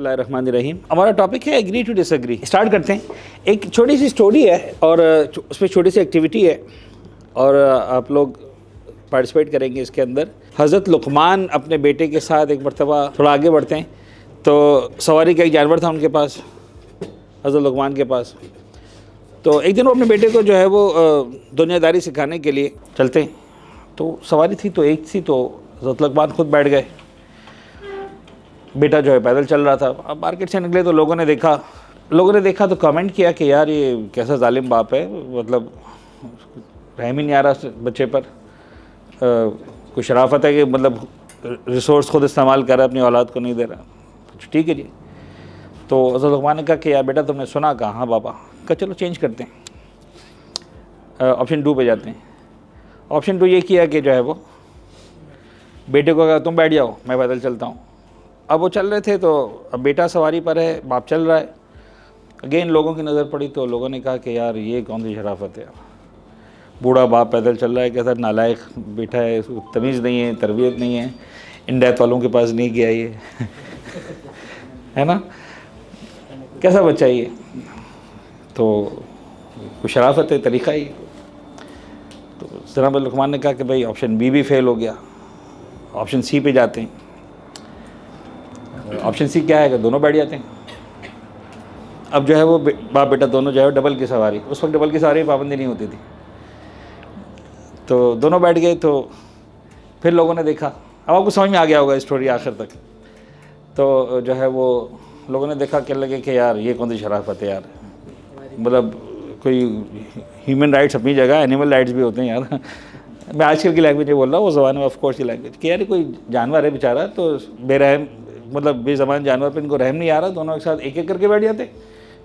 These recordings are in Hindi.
बिस्मिल्लाहिर्रहमानिर्रहीम। हमारा टॉपिक है एग्री टू डिसएग्री। स्टार्ट करते हैं। एक छोटी सी स्टोरी है और उसमें छोटी सी एक्टिविटी है और आप लोग पार्टिसिपेट करेंगे इसके अंदर। हज़रत लुक़मान अपने बेटे के साथ एक मरतबा थोड़ा आगे बढ़ते हैं तो सवारी का एक जानवर था उनके पास, हज़रत लुक़मान के पास। तो एक दिन वो अपने बेटे को जो है वो दुनियादारी सिखाने के लिए चलते हैं। तो सवारी थी तो एक थी, तो हज़रत लुक़मान खुद बैठ गए, बेटा जो है पैदल चल रहा था। अब मार्केट से निकले तो लोगों ने देखा तो कमेंट किया कि यार ये कैसा जालिम बाप है, मतलब रहम ही नहीं आ रहा बच्चे पर। कोई शराफत है कि मतलब रिसोर्स खुद इस्तेमाल कर रहा है, अपनी औलाद को नहीं दे रहा। ठीक है जी। तो हज़रत लुक़मान ने कहा कि यार बेटा तुमने सुना? कहा हाँ बाबा। कहा चलो चेंज करते हैं, ऑप्शन 2 पे जाते हैं। ऑप्शन 2 ये किया कि जो है वो बेटे को कहा तुम बैठ जाओ, मैं पैदल चलता हूँ। अब वो चल रहे थे तो अब बेटा सवारी पर है, बाप चल रहा है। अगेन लोगों की नज़र पड़ी तो लोगों ने कहा कि यार ये कौन सी शराफत है, बूढ़ा बाप पैदल चल रहा है, कैसा नालायक बेटा है, तमीज़ नहीं है, तरबियत नहीं है, इन डेथ वालों के पास नहीं गया ये है ना, कैसा बच्चा ये, तो कुछ शराफत है, तरीक़ा ही। तो जनाब लुक़मान ने कहा कि भाई ऑप्शन बी भी फेल हो गया, ऑप्शन सी पे जाते हैं। ऑप्शन सी क्या है कि दोनों बैठ जाते हैं। अब जो है वो बाप बेटा दोनों जो है डबल की सवारी, उस वक्त डबल की सवारी पाबंदी नहीं होती थी, तो दोनों बैठ गए। तो फिर लोगों ने देखा, अब आपको समझ में आ गया होगा स्टोरी आखिर तक। तो जो है वो लोगों ने देखा, कहने लगे कि यार ये कौन सी शराफत है यार, मतलब कोई ह्यूमन राइट्स अपनी जगह, एनिमल राइट्स भी होते हैं यार। मैं आजकल की लैंग्वेज बोल रहा हूँ, वो ज़बान में ऑफ कोर्स की लैंग्वेज कि यार कोई जानवर है बेचारा, तो बेरहम मतलब बेज़बान जानवर पे इनको रहम नहीं आ रहा, दोनों एक साथ एक एक करके बैठ जाते।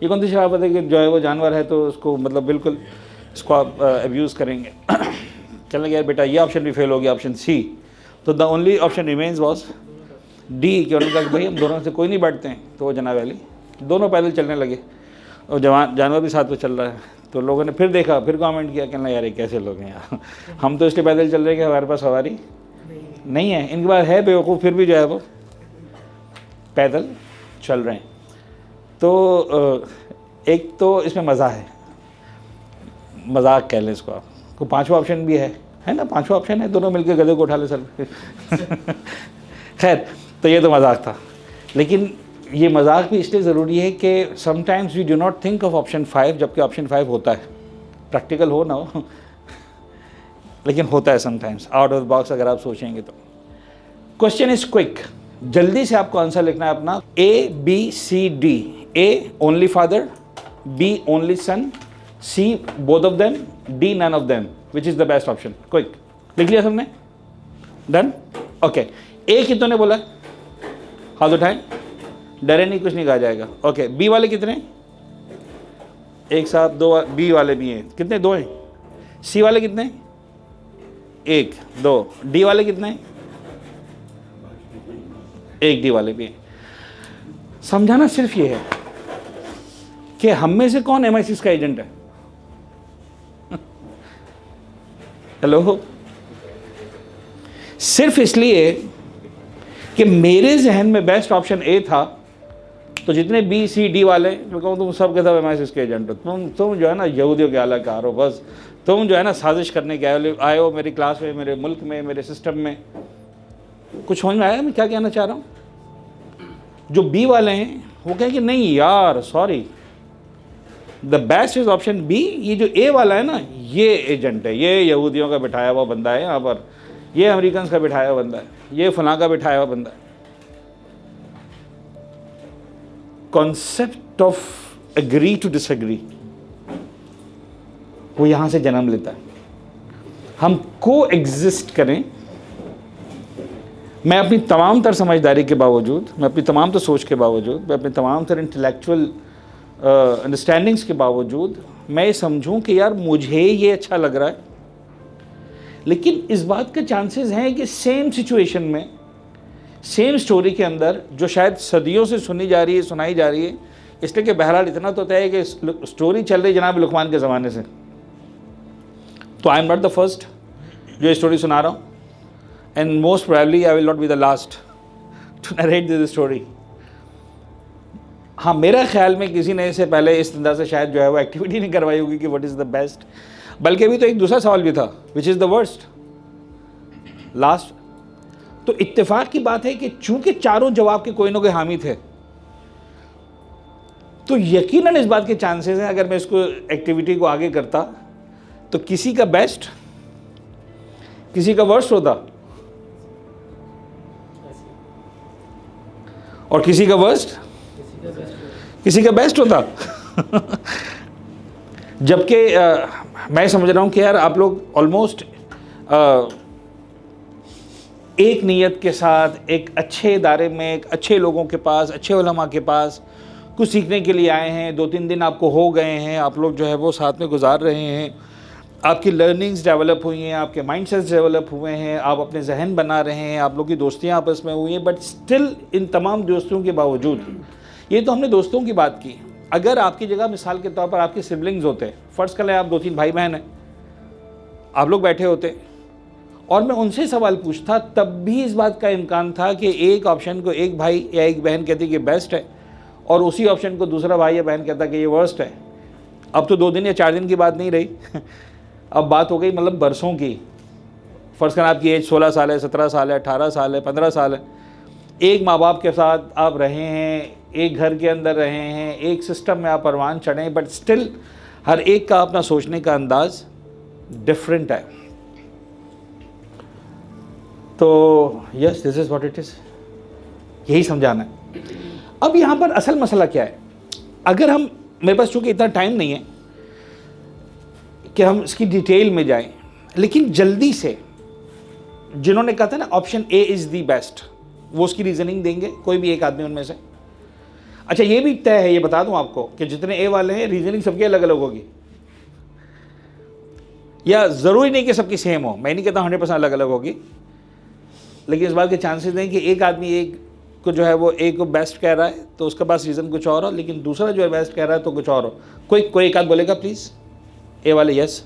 ये कौन सी शराफत है कि जो है वो जानवर है तो उसको मतलब बिल्कुल इसको आप अब्यूज़ करेंगे। चलने यार बेटा ये ऑप्शन भी फेल हो गया, ऑप्शन सी। तो the only option remains was D, कि उन्होंने कहा कि भाई हम दोनों से कोई नहीं बैठते हैं। तो वो जनाब अली दोनों पैदल चलने लगे और जानवर भी साथ में चल रहा है। तो लोगों ने फिर देखा, फिर कमेंट किया, कहना यार ये कैसे लोग हैं यार, हम तो इसलिए पैदल चल रहे हैं कि हमारे पास सवारी नहीं है, इनके पास है बेवकूफ़, फिर भी जो है वो पैदल चल रहे हैं। तो एक तो इसमें मज़ा है, मजाक कह लें इसको आप। को पांचवा ऑप्शन भी है ना, पांचवा ऑप्शन है, दोनों मिलकर गधे को उठा ले सर पे। खैर, तो ये तो मजाक था, लेकिन ये मजाक भी इसलिए ज़रूरी है कि sometimes we do not think of option 5, जबकि ऑप्शन 5 होता है, प्रैक्टिकल हो ना हो लेकिन होता है sometimes, out of the box अगर आप सोचेंगे तो। क्वेश्चन इज क्विक, जल्दी से आपको आंसर लिखना है अपना। A B C D, A only father, B only son, C both of them, D none of them, which is the best option? Quick लिख लिया सबने? डन? ओके। A कितनों ने बोला? हाथ उठाएं, डरे नहीं, कुछ नहीं कहा जाएगा। ओके, बी वाले कितने? एक साथ दो, बी वाले भी हैं कितने? 2 हैं। सी वाले कितने? 1 2। डी वाले कितने? 1 डी वाले भी हैं। समझाना सिर्फ ये है कि हम में से कौन MI6 का एजेंट है? हेलो, सिर्फ इसलिए कि मेरे जहन में बेस्ट ऑप्शन ए था, तो जितने बी सी डी वाले मैं कहूँ तुम सब के सब MI6 के एजेंट हो। तुम जो है ना यहूदियों के आला कार हो, बस तुम जो है ना साजिश करने के आए हो मेरी क्लास में, मेरे मुल्क में, मेरे सिस्टम में। कुछ समझ में आया मैं क्या कहना चाह रहा हूँ? जो बी वाले हैं वो कहें कि नहीं यार sorry, the best is option B. ये जो ए वाला है ना, ये एजेंट है, ये यहूदियों का बिठाया हुआ बंदा है यहाँ पर, ये अमेरिकन का बिठाया हुआ बंदा है, ये फलां का बिठाया हुआ बंदा है। Concept of agree to disagree वो यहां से जन्म लेता है। हम को एग्जिस्ट करें, मैं अपनी तमाम तर समझदारी के बावजूद, मैं अपनी तमाम तर सोच के बावजूद, मैं अपनी तमाम तर इंटेलेक्चुअल अंडरस्टैंडिंग्स के बावजूद मैं ये समझूं कि यार मुझे ये अच्छा लग रहा है, लेकिन इस बात के चांसेस हैं कि सेम सिचुएशन में, सेम स्टोरी के अंदर जो शायद सदियों से सुनी जा रही है, सुनाई जा रही है, इसलिए कि बहरहाल इतना तो तय है कि स्टोरी चल रही जनाब लुक़मान के ज़माने से, तो I am not the first जो ये स्टोरी सुना रहा हूँ, and most probably I will not be the last to narrate this story. हाँ, मेरा ख्याल में किसी ने इससे पहले इस अंदाज से शायद जो है वो एक्टिविटी नहीं करवाई होगी कि व्हाट इज़ द बेस्ट। बल्कि अभी तो एक दूसरा सवाल भी था, which is the worst last. तो इत्तेफाक की बात है कि चूंकि चारों जवाब के कोई ना कोई हामी थे, तो यकीनन इस बात के चांसेस हैं अगर मैं इसको एक्टिविटी को आगे करता तो किसी का बेस्ट किसी का वर्स्ट होता और किसी का वर्स्ट किसी का बेस्ट होता। जबकि मैं समझ रहा हूं कि यार आप लोग ऑलमोस्ट एक नीयत के साथ एक अच्छे इदारे में, एक अच्छे लोगों के पास, अच्छे उलमा के पास कुछ सीखने के लिए आए हैं। 2-3 दिन आपको हो गए हैं, आप लोग जो है वो साथ में गुजार रहे हैं, आपकी लर्निंग्स डेवलप हुई हैं, आपके माइंडसेट्स डेवलप हुए हैं, आप अपने जहन बना रहे हैं, आप लोग की दोस्तियाँ आपस में हुई हैं। बट स्टिल इन तमाम दोस्तों के बावजूद, ये तो हमने दोस्तों की बात की, अगर आपकी जगह मिसाल के तौर पर आपके सिबलिंग्स होते, फ़र्ज़ कर लें आप 2-3 भाई बहन हैं, आप लोग बैठे होते और मैं उनसे सवाल पूछता, तब भी इस बात का इम्कान था कि एक ऑप्शन को एक भाई या एक बहन कहती कि बेस्ट है और उसी ऑप्शन को दूसरा भाई या बहन कहता कि ये वर्स्ट है। अब तो 2 दिन या 4 दिन की बात नहीं रही, अब बात हो गई मतलब बरसों की। फ़र्ज़ करें आपकी एज 16 साल है, 17 साल है, 18 साल है, 15 साल है, एक माँ बाप के साथ आप रहे हैं, एक घर के अंदर रहे हैं, एक सिस्टम में आप परवान चढ़ें, बट स्टिल हर एक का अपना सोचने का अंदाज़ डिफरेंट है। तो yes, this is what it is, यही समझाना है। अब यहाँ पर असल मसला क्या है, अगर हम, मेरे पास चूँकि इतना टाइम नहीं है कि हम इसकी डिटेल में जाएं, लेकिन जल्दी से जिन्होंने कहा था ना option A is the best, वो उसकी रीज़निंग देंगे, कोई भी एक आदमी उनमें से। अच्छा, ये भी तय है, ये बता दूं आपको कि जितने ए वाले हैं रीज़निंग सबकी अलग अलग होगी, या ज़रूरी नहीं कि सबकी सेम हो, मैं नहीं कहता 100% अलग अलग होगी, लेकिन इस बात के चांसेस हैं कि एक आदमी एक को जो है वो एक को बेस्ट कह रहा है तो उसका पास रीज़न कुछ और हो, लेकिन दूसरा जो है बेस्ट कह रहा है तो कुछ और हो। कोई एक आध बोलेगा प्लीज़, ए वाले। यस,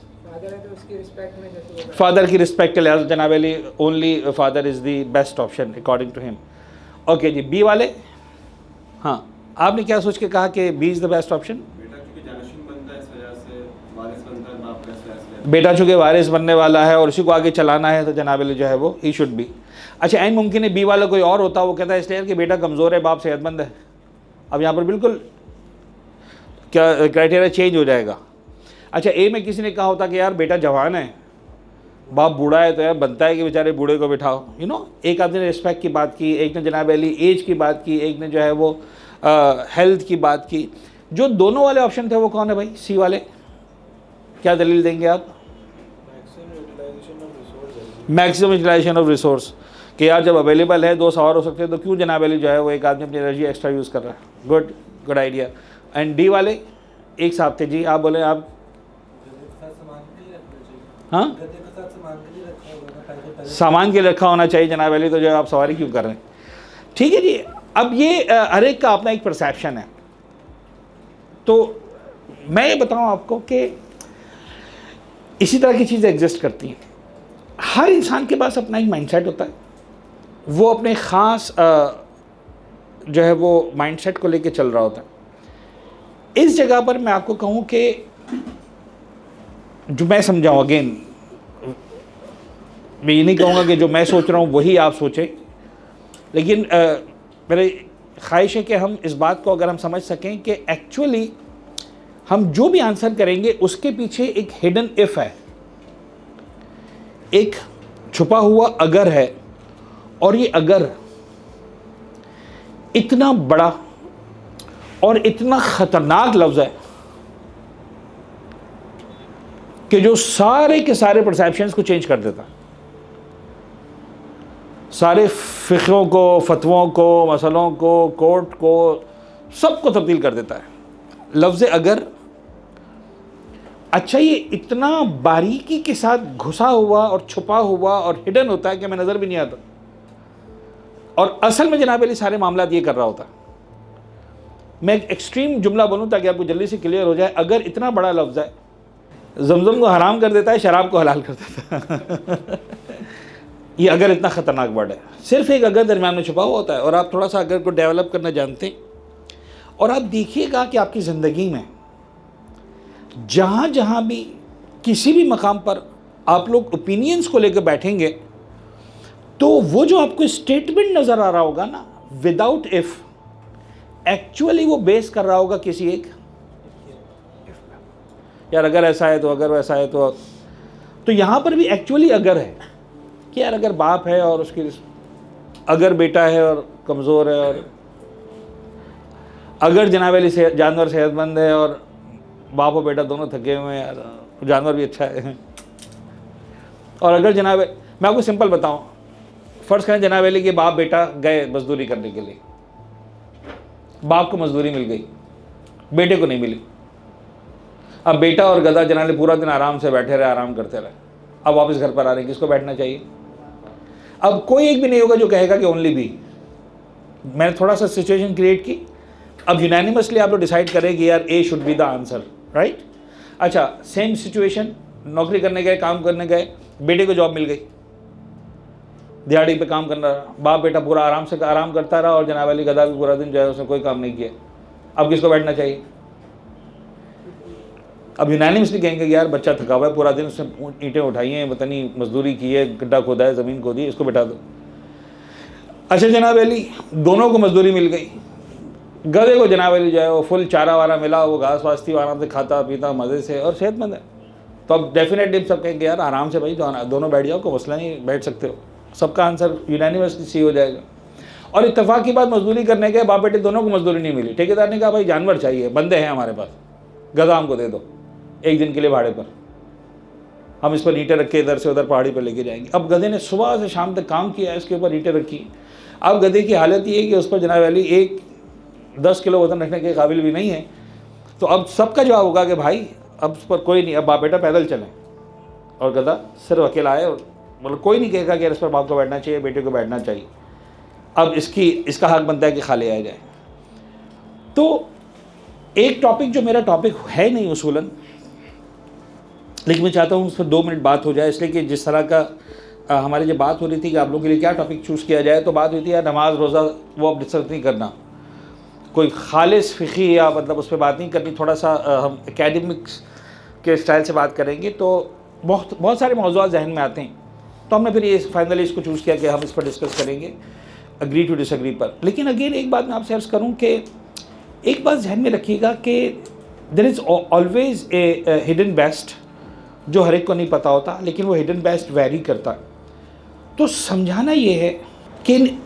फादर की रिस्पेक्ट के लिहाज जनाब Ali, only father is the best option according to him. Okay जी, बी वाले। हाँ, आपने क्या सोच के कहा कि B is the best option? बेटा चूँकि वारिस बनने वाला है और उसी को आगे चलाना है तो जनाब अली जो है वो ही शुड बी। अच्छा, ऐन मुमकिन है बी वाला कोई और होता, वो कहता है इसलिए कि बेटा कमज़ोर है, बाप सेहतमंद है। अब यहाँ पर बिल्कुल क्या क्राइटेरिया चेंज हो जाएगा। अच्छा, ए में किसी ने कहा होता कि यार बेटा जवान है, बाप बूढ़ा है, तो यार बनता है कि बेचारे बूढ़े को बिठाओ। यू नो, एक आदमी ने रिस्पेक्ट की बात की, एक ने जनाब अली एज की बात की, एक ने जो है वो हेल्थ की बात की। जो दोनों वाले ऑप्शन थे वो कौन है भाई? सी वाले। क्या दलील देंगे आप? मैक्सिमम यूटिलाइजेशन ऑफ रिसोर्स, कि यार जब अवेलेबल है 2 सवार हो सकते हैं तो क्यों जनाब अली जो है वो एक आदमी अपनी एनर्जी एक्स्ट्रा यूज़ कर रहा है। Good idea. एंड डी वाले एक साहब थे जी, आप बोले आप। हाँ, सामान के लिए रखा होना चाहिए जनाब अली, तो जो आप सवारी क्यों कर रहे हैं? ठीक है जी। अब ये हर एक का अपना एक परसेप्शन है। तो मैं ये बताऊं आपको कि इसी तरह की चीज़ें एग्जिस्ट करती हैं। हर इंसान के पास अपना एक माइंडसेट होता है, वो अपने ख़ास जो है वो माइंडसेट को लेके चल रहा होता है। इस जगह पर मैं आपको कहूँ कि जो मैं समझाऊँ, अगेन मैं ये नहीं कहूँगा कि जो मैं सोच रहा हूँ वही आप सोचें, लेकिन मेरी ख्वाहिश है कि हम इस बात को अगर हम समझ सकें कि एक्चुअली हम जो भी आंसर करेंगे उसके पीछे एक हिडन इफ़ है, एक छुपा हुआ अगर है, और ये अगर इतना बड़ा और इतना ख़तरनाक लफ्ज़ है कि जो सारे के सारे परसेप्शंस को चेंज कर देता, सारे फ़िक़्हों को, फतवों को, मसलों को, कोर्ट को, सबको तब्दील कर देता है लफ्ज़ अगर। अच्छा, ये इतना बारीकी के साथ घुसा हुआ और छुपा हुआ और हिडन होता है कि हमें नज़र भी नहीं आता, और असल में जनाब अली सारे मामला ये कर रहा होता। मैं एक एक्सट्रीम जुमला बोलूँ ताकि आपको जल्दी से क्लियर हो जाए। अगर इतना बड़ा लफ्ज़ है, जमजम को हराम कर देता है, शराब को हलाल कर देता है। ये अगर इतना ख़तरनाक वर्ड है, सिर्फ एक अगर दरम्यान में छुपा हुआ होता है, और आप थोड़ा सा अगर को डेवलप करना जानते हैं और आप देखिएगा कि आपकी ज़िंदगी में जहाँ जहाँ भी किसी भी मकाम पर आप लोग ओपिनियंस को लेकर बैठेंगे तो वो जो आपको स्टेटमेंट नज़र आ रहा होगा ना, विदाउट इफ़, एक्चुअली वो बेस कर रहा होगा किसी एक यार अगर ऐसा है तो, अगर वैसा है तो यहाँ पर भी एक्चुअली अगर है कि यार अगर बाप है और उसकी, अगर बेटा है और कमज़ोर है, और अगर जनाब अली जानवर सेहतमंद है और बाप और बेटा दोनों थके हुए हैं यार, जानवर भी अच्छा है। और अगर जनाब, मैं आपको सिंपल बताऊं, फ़र्ज़ करें जनाब अली के बाप बेटा गए मजदूरी करने के लिए, बाप को मजदूरी मिल गई, बेटे को नहीं मिली। अब बेटा और गधा जनाब पूरा दिन आराम से बैठे रहे, आराम करते रहे, अब वापस घर पर आ रहे हैं, किसको बैठना चाहिए? अब कोई एक भी नहीं होगा जो कहेगा कि ओनली बी। मैंने थोड़ा सा सिचुएशन क्रिएट की, अब यूनानिमसली आप लोग डिसाइड करें कि यार A should be the answer, right? अच्छा, सेम सिचुएशन, नौकरी करने गए, काम करने गए, बेटे को जॉब मिल गई, दिहाड़ी पे काम करना रहा, बाप बेटा पूरा आराम से आराम करता रहा और जनाब अली गधा भी पूरा दिन जो है उसने कोई काम नहीं किया। अब किसको बैठना चाहिए? अब यूनानिमसली कहेंगे कि यार बच्चा थका हुआ है, पूरा दिन उसने ईंटें उठाई हैं, पता नहीं मजदूरी की है, गड्ढा खोदा है, ज़मीन खोदी है, इसको बैठा दो। अच्छा जनाब अली, दोनों को मजदूरी मिल गई, गधे को जनाब अली जो है वो फुल चारा वारा मिला, वो घास वास थी, आराम से खाता पीता मज़े से और सेहतमंद है। तो अब डेफिनेटली सब कहेंगे यार आराम से भाई दोनों बैठ जाओ, कोई मसला नहीं, बैठ सकते हो। सबका आंसर यूनानिमसली सी हो जाएगा। और इत्तेफाक की बात, मजदूरी करने के बाप बेटे दोनों को मजदूरी नहीं मिली, ठेकेदार ने कहा भाई जानवर चाहिए, बंदे हैं हमारे पास, गधा हमको दे दो एक दिन के लिए भाड़े पर, हम इस पर ईंटें रख के इधर से उधर पहाड़ी पर लेके जाएंगे। अब गधे ने सुबह से शाम तक काम किया, इसके ऊपर ईंटें रखी। अब गधे की हालत ये है कि उस पर जनाब अली 10 किलो वजन रखने के काबिल भी नहीं है। तो अब सबका जवाब होगा कि भाई अब उस पर कोई नहीं, अब बाप बेटा पैदल चलें, और गधा सिर्फ अकेला है, और मतलब कोई नहीं कहेगा कि इस पर बाप को बैठना चाहिए, बेटे को बैठना चाहिए। अब इसका हक बनता है कि खा ले आया जाए। तो एक टॉपिक जो मेरा टॉपिक है नहीं उसूलन, लेकिन मैं चाहता हूँ उस पर 2 मिनट बात हो जाए, इसलिए कि जिस तरह का हमारी जब बात हो रही थी कि आप लोगों के लिए क्या टॉपिक चूज़ किया जाए, तो बात हुई थी यार नमाज रोज़ा वो अब डिस्कस नहीं करना, कोई खालिस फ़िक़ी या मतलब उस पर बात नहीं करनी, थोड़ा सा हम एकेडमिक्स के स्टाइल से बात करेंगे। तो बहुत सारे मौज़ूआत जहन में आते हैं, तो हमने फिर ये फाइनली इसको चूज़ किया कि हम इस पर डिस्कस करेंगे, अग्री टू डिसएग्री पर। लेकिन अगेन एक बात मैं आपसे अर्ज़ करूँ कि एक बात जहन में रखिएगा कि there is always a hidden best, जो हर एक को नहीं पता होता, लेकिन वो हिडन बेस्ट वैरी करता है। तो समझाना ये है कि in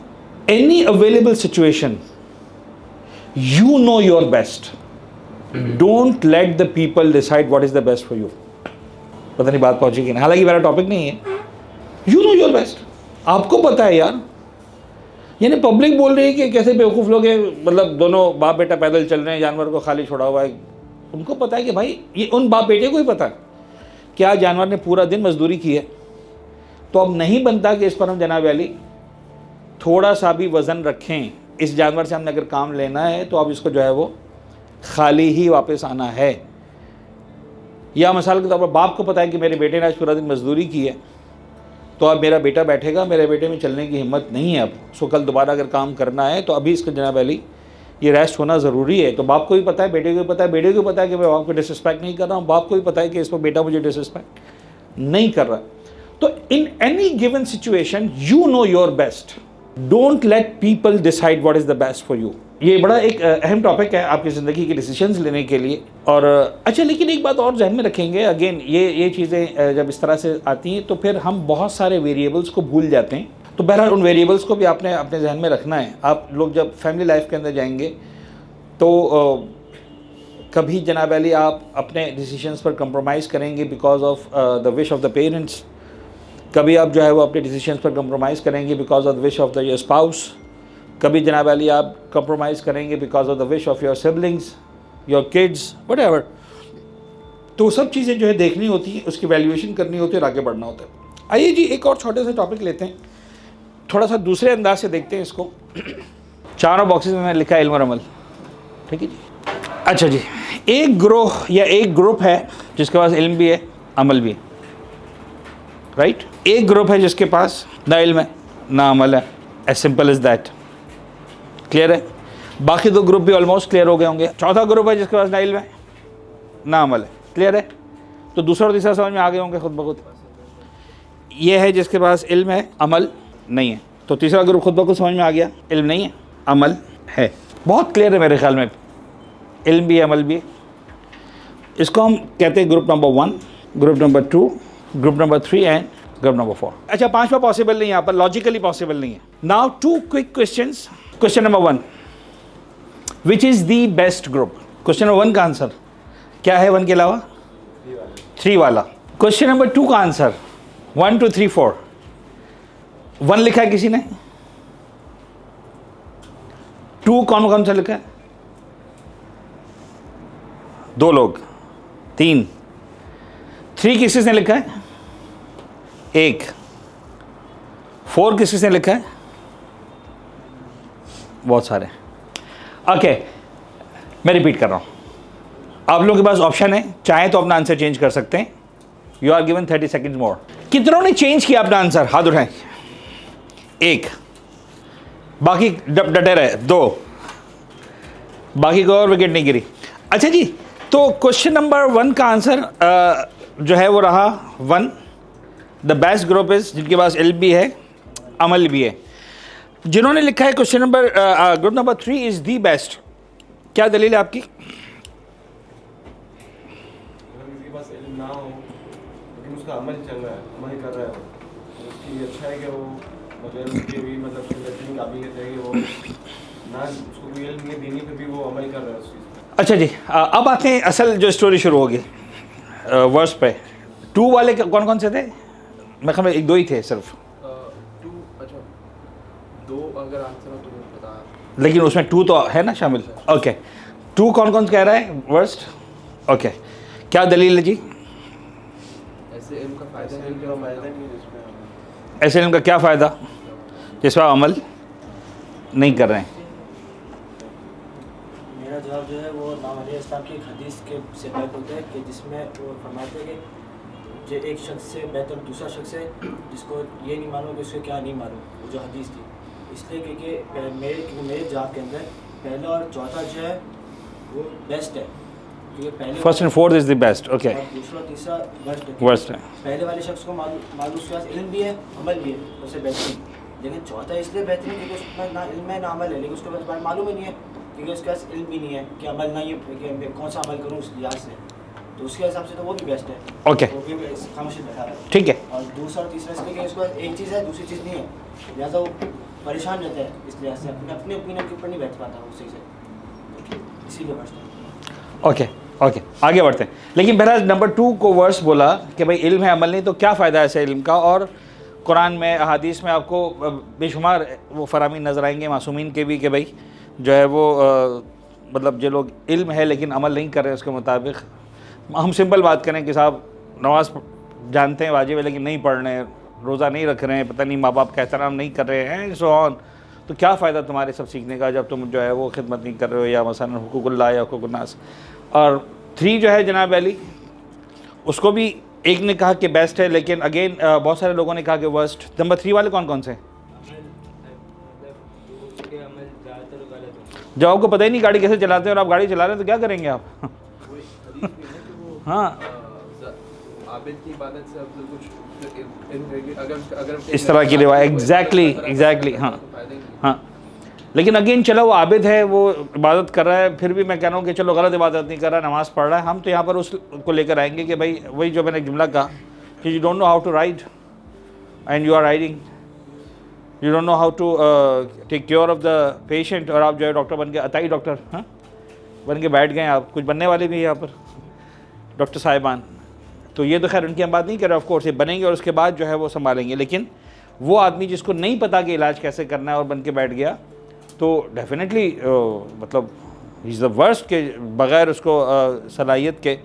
any available situation you know your best, don't let the people decide what is the best for you। पता नहीं बात पहुंची कि नहीं, हालांकि मेरा टॉपिक नहीं है। you know your best, आपको पता है यार। यानी पब्लिक बोल रही है कि कैसे बेवकूफ़ लोग हैं, मतलब दोनों बाप बेटा पैदल चल रहे हैं, जानवर को खाली छोड़ा हुआ है। उनको पता है कि भाई ये उन बाप बेटे को ही पता है क्या जानवर ने पूरा दिन मजदूरी की है। तो अब नहीं बनता कि इस पर हम जनाब अली थोड़ा सा भी वज़न रखें, इस जानवर से हमने अगर काम लेना है तो अब इसको जो है वो खाली ही वापस आना है। या मिसाल के तौर पर बाप को पता है कि मेरे बेटे ने आज पूरा दिन मजदूरी की है, तो अब मेरा बेटा बैठेगा, मेरे बेटे में चलने की हिम्मत नहीं है, अब सो कल दोबारा अगर काम करना है तो अभी इसका जनाब अली ये रेस्ट होना ज़रूरी है। तो बाप को भी पता है, बेटे को भी पता है, बेटे को भी पता है कि मैं बाप को डिसरिस्पेक्ट नहीं कर रहा हूँ, बाप को भी पता है कि इस पर बेटा मुझे डिसरिस्पेक्ट नहीं कर रहा। तो in any given situation you know your best, don't let people decide what is the best for you. ये बड़ा एक अहम टॉपिक है आपकी ज़िंदगी के डिसीजंस लेने के लिए। और अच्छा, लेकिन एक बात और जहन में रखेंगे, अगेन ये चीज़ें जब इस तरह से आती हैं तो फिर हम बहुत सारे वेरिएबल्स को भूल जाते हैं। तो बहरहाल उन वेरिएबल्स को भी आपने अपने जहन में रखना है। आप लोग जब फैमिली लाइफ के अंदर जाएंगे तो कभी जनाब अली आप अपने डिसीजंस पर कंप्रोमाइज़ करेंगे because of the wish of the parents, कभी आप जो है वो अपने डिसीजंस पर कंप्रोमाइज़ करेंगे because of the wish of the your spouse, कभी जनाब अली आप कंप्रोमाइज़ करेंगे because of the wish of your siblings, your kids, whatever. तो सब चीज़ें जो है देखनी होती हैं, उसकी वैल्यूएशन करनी होती है और आगे बढ़ना होता है। आइए जी एक और छोटे से टॉपिक लेते हैं, थोड़ा सा दूसरे अंदाज से देखते हैं इसको। चारों बॉक्सेस में मैंने लिखा है इल्म और अमल, ठीक है जी। अच्छा जी, एक ग्रोह या एक ग्रुप है जिसके पास इल्म भी है अमल भी है, राइट। एक ग्रुप है जिसके पास ना इल्म है ना अमल है, as simple as that, clear है। बाकी दो ग्रुप भी ऑलमोस्ट क्लियर हो गए होंगे। चौथा ग्रुप है जिसके पास ना इल्म है ना अमल है, क्लियर है? तो दूसरा और तीसरा समझ में आ गए होंगे खुद ब खुद। ये है जिसके पास इल्म है अमल नहीं है, तो तीसरा ग्रुप खुद ब खुद समझ में आ गया, इल्म नहीं है अमल है। बहुत क्लियर है मेरे ख्याल में, इल्म भी है अमल भी है। इसको हम कहते हैं group number 1, group number 2, group number 3 and group number 4। अच्छा, पांचवा पॉसिबल नहीं है यहाँ पर, लॉजिकली पॉसिबल नहीं है। Now 2 quick questions. Question number 1, which is the best group? Question number 1 का आंसर क्या है 1 के अलावा? 3 वाला। क्वेश्चन नंबर 2 का आंसर 1 2 3 4। 1 लिखा है किसी ने? 2 कौन कौन सा लिखा है? 2 लोग। 3 किस किसने लिखा है? 1। 4 किस किसने लिखा है? बहुत सारे। ओके, मैं रिपीट कर रहा हूं, आप लोगों के पास ऑप्शन है, चाहे तो अपना आंसर चेंज कर सकते हैं। यू आर गिवन 30 सेकेंड्स मोर। कितनों ने चेंज किया अपना आंसर? हाथ उठाएं। 1, बाकी डटे रहे। 2, बाकी को और विकेट नहीं गिरी। अच्छा जी, तो क्वेश्चन नंबर 1 का आंसर जो है वो रहा 1। द बेस्ट ग्रुप इज जिनके पास इल्म भी है अमल भी है। जिन्होंने लिखा है question number group number 3 is the best, क्या दलील है आपकी? अगर किसी के पास इल्म ना हो लेकिन उसका अमल चल रहा है, अमल कर रहा है, तो उसकी अच्छा है कि वो बगैर उसके भी मतलब इतनी काबिलियत है कि वो ना उसको कोई इल्म नहीं देनी फिर भी वो अमल कर रहा है उस चीज़ पर। अच्छा जी, अब आते हैं असल जो स्टोरी शुरू होगी वर्स पे। 2 वाले कौन कौन से थे? मैं ख्याल में 1 2 ही थे सिर्फ। 2 अच्छा 2 अगर आंसर हो तो बता। लेकिन उसमें 2 तो है ना शामिल। ओके, 2 कौन कौन कह रहा है वर्स्ट? ओके, क्या दलील है जी? ऐसे इल्म का फ़ायदा नहीं है, फ़ायदा नहीं है जिसमें ऐसे इनका क्या फ़ायदा जिस पर आप अमल नहीं कर रहे हैं? मेरा जवाब जो है वो इमाम अली इस्लाम की एक हदीस के से बैत होता है कि जिसमें वो फरमाते हैं कि जो एक शख्स से बेहतर दूसरा शख्स है जिसको ये नहीं मालूम कि उसको क्या नहीं मालूम, वो जो हदीस थी। इसलिए क्योंकि मेरे जवाब के अंदर पहला और चौथा जो है वो बेस्ट है, क्योंकि पहले first and fourth is the best. Okay, और दूसरा और तीसरा वर्स्ट है। पहले वाले शख्स को मालूम उसके पास इल्म भी है अमल भी है, उससे बेहतरीन। लेकिन चौथा इसलिए बेहतरीन क्योंकि उसमें ना इल्म है ना अमल है, लेकिन उसके पास मालूम ही नहीं है, क्योंकि उसके पास इल्म भी नहीं है कि अमल नहीं है कि मैं कौन सा अमल करूँ उस लिहाज से, तो उसके हिसाब से तो वो भी बेस्ट है। ओके, वो भी खामोशी बैठा रहा है। ठीक है। और दूसरा और तीसरा इसलिए कि उसके पास एक चीज़ है दूसरी चीज़ नहीं है, लिहाजा वो परेशान रहता है, इस लिहाज से अपने ओपिनियन के ऊपर नहीं बैठ पाता वो सही से, इसीलिए बेस्ट है। ओके ओके, आगे बढ़ते हैं। लेकिन बहरहाल नंबर 2 को वर्स बोला कि भाई इल्म है अमल नहीं, तो क्या फ़ायदा है ऐसे इल्म का? और कुरान में अहादीस में आपको बेशुमार वो फरामीन नज़र आएंगे मासूमीन के भी कि भाई जो है वो मतलब जो लोग इल्म है लेकिन अमल नहीं कर रहे उसके मुताबिक। हम सिंपल बात करें कि साहब नमाज़ जानते हैं वाजिब है लेकिन नहीं पढ़ रहे हैं, रोज़ा नहीं रख रहे हैं, पता नहीं माँ बाप का एहतराम नहीं कर रहे हैं, सो ऑन, तो क्या फ़ायदा तुम्हारे सब सीखने का जब तुम जो है वो खिदमत नहीं कर रहे हो, या मसलन हुकूकुल्लाह या हुकूकुन्नास। और 3 जो है जनाब अली, उसको भी एक ने कहा कि बेस्ट है, लेकिन अगेन बहुत सारे लोगों ने कहा कि वर्स्ट। नंबर 3 वाले कौन कौन से? जब आपको पता ही नहीं गाड़ी कैसे चलाते हैं और आप गाड़ी चला रहे हैं तो क्या करेंगे आप? हाँ, आबिद की इबादत से अफजल कुछ अगर इस तरह की रिवायत एग्जैक्टली हाँ हाँ। लेकिन अगेन चलो वो आबिद है, वो इबादत कर रहा है, फिर भी मैं कह रहा हूँ कि चलो गलत इबादत नहीं कर रहा है, नमाज़ पढ़ रहा है। हम तो यहाँ पर उसको लेकर आएंगे कि भाई वही जो मैंने जुमला कहा कि you don't know how to ride and you are riding, you don't know how to take care of the patient, और आप जो है डॉक्टर बन के अताई डॉक्टर हाँ बन के बैठ गए। आप कुछ बनने वाले भी यहाँ पर डॉक्टर साहिबान, तो ये तो खैर उनकी हम बात नहीं कर रहे, ऑफ कोर्स ये बनेंगे और उसके बाद जो है वो संभालेंगे। लेकिन वो आदमी जिसको नहीं पता कि इलाज कैसे करना है और बन के बैठ गया, तो डेफिनेटली मतलब इज़ द वर्स्ट के बग़ैर उसको सलाहियत के।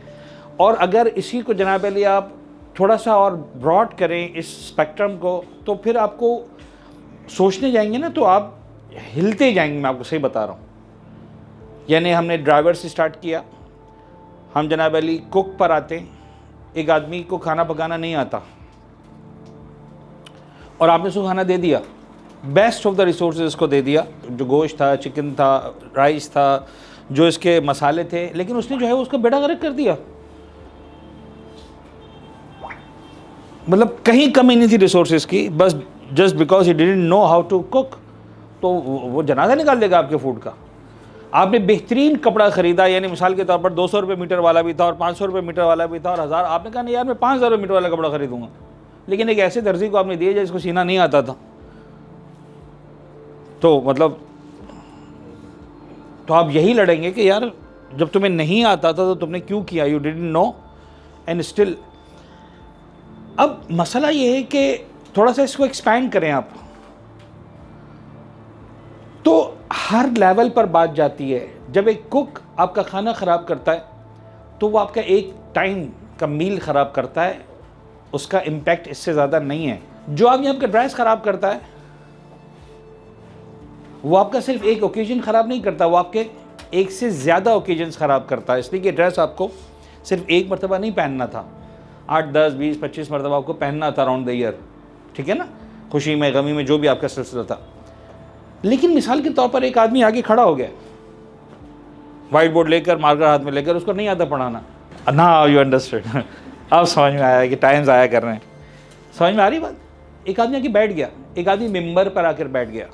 और अगर इसी को जनाब अली आप थोड़ा सा और ब्रॉड करें इस स्पेक्ट्रम को, तो फिर आपको सोचने जाएंगे ना तो आप हिलते जाएंगे, मैं आपको सही बता रहा हूँ। यानी हमने ड्राइवर से स्टार्ट किया, हम जनाब अली कुक पर आते हैं। एक आदमी को खाना पकाना नहीं आता और आपने उसको खाना दे दिया, बेस्ट ऑफ द रिसोर्सेज इसको दे दिया, जो गोश्त था, चिकन था, राइस था, जो इसके मसाले थे, लेकिन उसने जो है उसको बेड़ा गर्क कर दिया। मतलब कहीं कमी नहीं थी रिसोर्सेज की, बस just because he didn't know how to cook, तो वो जनाजा निकाल देगा आपके फूड का। आपने बेहतरीन कपड़ा ख़रीदा, यानी मिसाल के तौर पर 200 रुपये मीटर वाला भी था और 500 रुपये मीटर वाला भी था और 1000, आपने कहा नहीं यार मैं 5000 रुपये मीटर वाला कपड़ा खरीदूंगा, लेकिन एक ऐसे दर्जी को आपने दिया जिसको सीना नहीं आता था। तो मतलब तो आप यही लड़ेंगे कि यार जब तुम्हें नहीं आता था तो तुमने क्यों किया, you didn't know and still. अब मसला ये है कि थोड़ा सा इसको एक्सपैंड करें आप, तो हर लेवल पर बात जाती है। जब एक कुक आपका खाना ख़राब करता है तो वो आपका एक टाइम का मील ख़राब करता है, उसका इम्पैक्ट इससे ज़्यादा नहीं है। जो आदमी आपका ड्रेस ख़राब करता है वो आपका सिर्फ एक ओकेजन ख़राब नहीं करता, वो आपके एक से ज़्यादा ओकेजन्स ख़राब करता है। इसलिए कि ड्रेस आपको सिर्फ एक मरतबा नहीं पहनना था, 8, 10, 20, 25 मरतबा आपको पहनना था अराउंड द ईयर, ठीक है ना, खुशी में, गमी में, जो भी आपका सिलसिला था। लेकिन मिसाल के तौर पर एक आदमी आगे खड़ा हो गया, वाइट बोर्ड लेकर, मार्कर हाथ में लेकर, उसको नहीं आता पढ़ाना ना, यू अंडरस्टैंड अब समझ में आया कि टाइम्स आया कर रहे हैं, समझ में आ रही बात। एक आदमी आके बैठ गया, एक आदमी मिंबर पर आकर बैठ गया।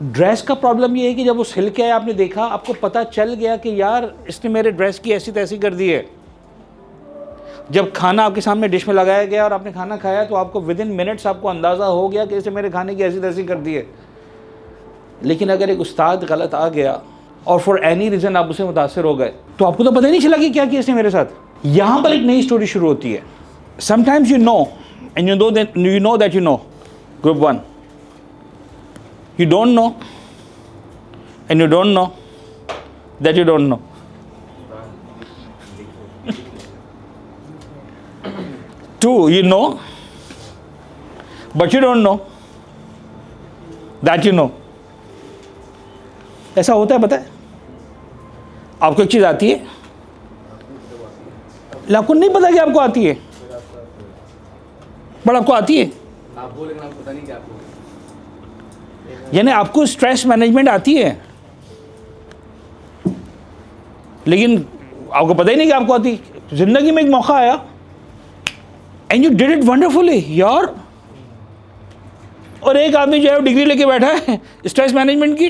ड्रेस का प्रॉब्लम ये है कि जब वो सिल के आया, आपने देखा, आपको पता चल गया कि यार इसने मेरे ड्रेस की ऐसी तैसी कर दी है। जब खाना आपके सामने डिश में लगाया गया और आपने खाना खाया तो आपको विद इन मिनट्स आपको अंदाज़ा हो गया कि इसने मेरे खाने की ऐसी तैसी कर दी है। लेकिन अगर एक उस्ताद गलत आ गया और फॉर एनी रीज़न आप उसे मुतासर हो गए तो आपको तो पता ही नहीं चला कि क्या किया इसने मेरे साथ। यहाँ पर एक नई स्टोरी शुरू होती है। Sometimes you know and you know that you no. Group 1, you don't know and you don't know that you don't know. 2, you know but you don't know that you know. ऐसा होता है, पता है आपको एक चीज़ आती है, आपको नहीं पता कि आपको आती है, बट आपको आती है, आप बोले लेकिन आपको पता नहीं कि आपको, यानी आपको स्ट्रेस मैनेजमेंट आती है लेकिन आपको पता ही नहीं कि आपको आती। जिंदगी में एक मौका आया and you did it wonderfully यार, और एक आदमी जो है वो डिग्री लेके बैठा है स्ट्रेस मैनेजमेंट की,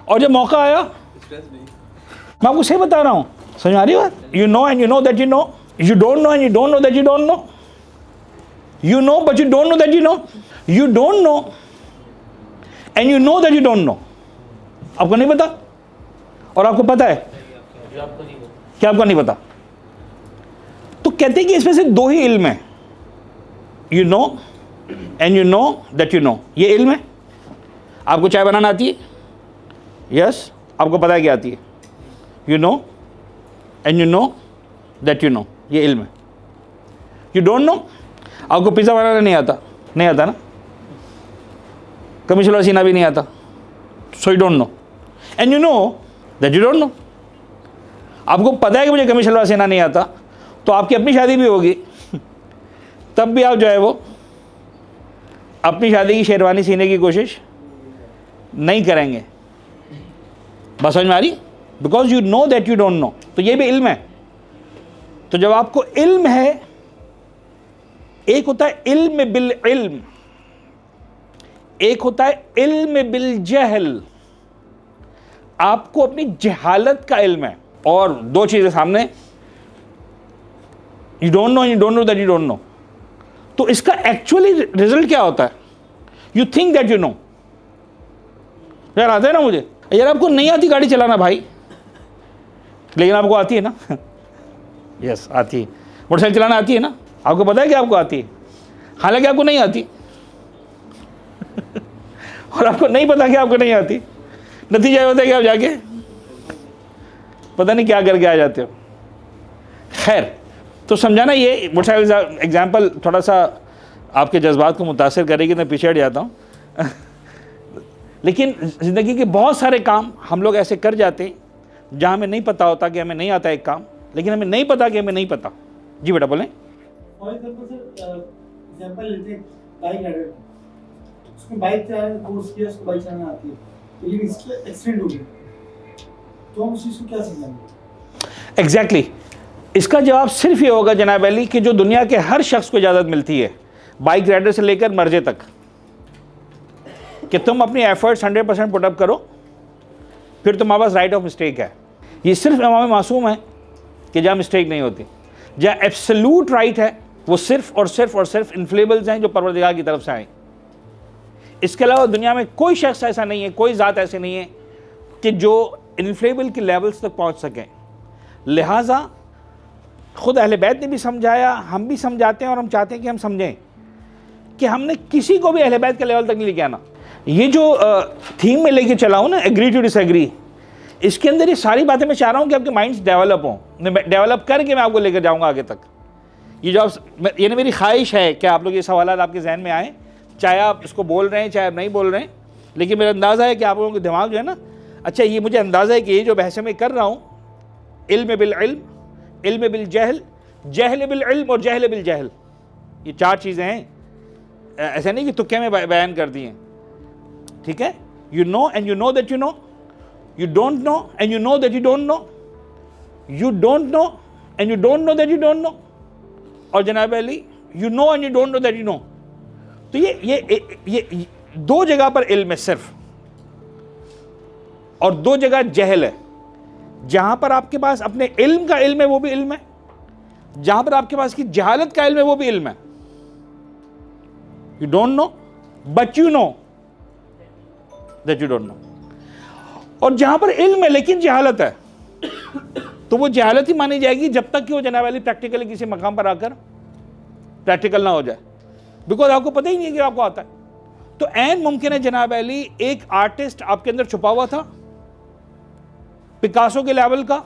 और जब मौका आया, स्ट्रेस नहीं, मैं आपको सही बता रहा हूँ, समझ आ रही बात। You know and you know that you no, you don't no and you don't know that you don't no, you know but you don't know that you no, you don't no and you know that you don't no. आपको नहीं पता और आपको पता है क्या आपको नहीं पता। तो कहते हैं कि इसमें से दो ही इल्म है, you know and you know that you no. ये इल्म है। आपको चाय बनाना आती है, यस, आपको पता है क्या आती है, you know and you know that you no, ये इल्म है। यू डोंट नो, आपको पिज़्ज़ा बनाना नहीं आता, नहीं आता ना, कमीज सलवार सीना भी नहीं आता, so you don't no and you know that you don't no. आपको पता है कि मुझे कमीज सलवार सीना नहीं आता, तो आपकी अपनी शादी भी होगी तब भी आप जो है वो अपनी शादी की शेरवानी सीने की कोशिश नहीं करेंगे। बस समझ में आ रही, because you know that you don't know. तो ये भी इल्म है। तो जब आपको इल्म है, एक होता है इल्म बिल इल्म, एक होता है इल्म बिल जहल। आपको अपनी जहालत का इल्म है, और दो चीज़ें सामने, you don't no and you don't know that you don't know. तो इसका एक्चुअली रिजल्ट क्या होता है, you think that you no. यार आता है ना मुझे, यार आपको नहीं आती गाड़ी चलाना भाई, लेकिन आपको आती है ना यस आती है। मोटरसाइकिल चलाना आती है ना, आपको पता है कि आपको आती है, हालांकि आपको नहीं आती और आपको नहीं पता कि आपको नहीं आती। नतीजा ये होता है कि आप जाके पता नहीं क्या करके आ जाते हो। खैर, तो समझाना ये मोटरसाइकिल एग्जाम्पल थोड़ा सा आपके जज्बात को मुतासिर करेगी, मैं पीछे हट जाता हूँ लेकिन ज़िंदगी के बहुत सारे काम हम लोग ऐसे कर जाते हैं जहाँ हमें नहीं पता होता कि हमें नहीं आता एक काम, लेकिन हमें नहीं पता कि हमें नहीं पता। जी बेटा बोलें। फॉर एग्जाम्पल सर, एग्जाम्पल लेते हैं बाइक राइडर, उसने बाइक कोर्स किया, उसको बाइक चलाना आती है, लेकिन इसकी एक्सीडेंट हो गया, तो हम उस चीज़ को क्या समझाएंगे? एग्जैक्टली इसका जवाब सिर्फ ये होगा जनाब अली कि जो दुनिया के हर शख्स को इजाज़त मिलती है, बाइक राइडर से लेकर मर्जे तक, कि तुम अपनी एफर्ट्स 100% पुटअप करो, फिर तुम्हारे पास राइट ऑफ मिस्टेक है। ये सिर्फ इमाम मासूम है कि जहाँ मिस्टेक नहीं होती। जहाँ एब्सोल्यूट राइट है वो सिर्फ और सिर्फ और सिर्फ इन्फ्लेबल्स हैं जो परवरदिगार की तरफ से आए। इसके अलावा दुनिया में कोई शख्स ऐसा नहीं है, कोई ज़ात ऐसी नहीं है कि जो इन्फ्लेबल के लेवल्स तक पहुँच सकें। लिहाजा खुद अहले बैत ने भी समझाया, हम भी समझाते हैं और हम चाहते हैं कि हम समझें कि हमने किसी को भी अहले बैत के लेवल तक नहीं लेके आना। ये जो थीम में लेके चला हूँ ना, एग्री टू डिसएग्री, इसके अंदर ये सारी बातें मैं चाह रहा हूँ कि आपके माइंड्स डेवलप हों, डेवलप करके मैं आपको लेकर जाऊँगा आगे तक। ये जो यानी मेरी ख्वाहिश है कि आप लोग ये सवाल आपके जहन में आए, चाहे आप इसको बोल रहे हैं चाहे आप नहीं बोल रहे हैं, लेकिन मेरा अंदाज़ा है कि आप लोगों के दिमाग जो है ना, अच्छा ये मुझे अंदाज़ा है कि ये जो बहस मैं कर रहा हूँ, इल्म बिल इल्म, इल्म बिल जहल, जहल बिल इल्म और जहल बिल जहल, ये 4 चीज़ें हैं। ऐसा नहीं कि तुक्के में बयान कर दी हैं, ठीक है। You know and you know that you no, you don't no and you know that you don't no, you don't no and you don't know that you don't no, और जनाब Ali you know and you don't know that you know. तो ये 2 जगह पर इल्म है सिर्फ, और 2 जगह जहल है। जहां पर आपके पास अपने इल्म का इल्म है वो भी इल्म है, जहां पर आपके पास की जहालत का इल्म है वो भी इल्म है। You don't no but you know that you don't no. और जहां पर इल्म है लेकिन जहालत है, तो वो जहालत ही मानी जाएगी जब तक कि वो जनाब अली प्रैक्टिकली किसी मकाम पर आकर प्रैक्टिकल ना हो जाए, बिकॉज आपको पता ही नहीं है कि आपको आता है। तो ऐन मुमकिन है जनाब अली एक आर्टिस्ट आपके अंदर छुपा हुआ था, पिकासो के लेवल का,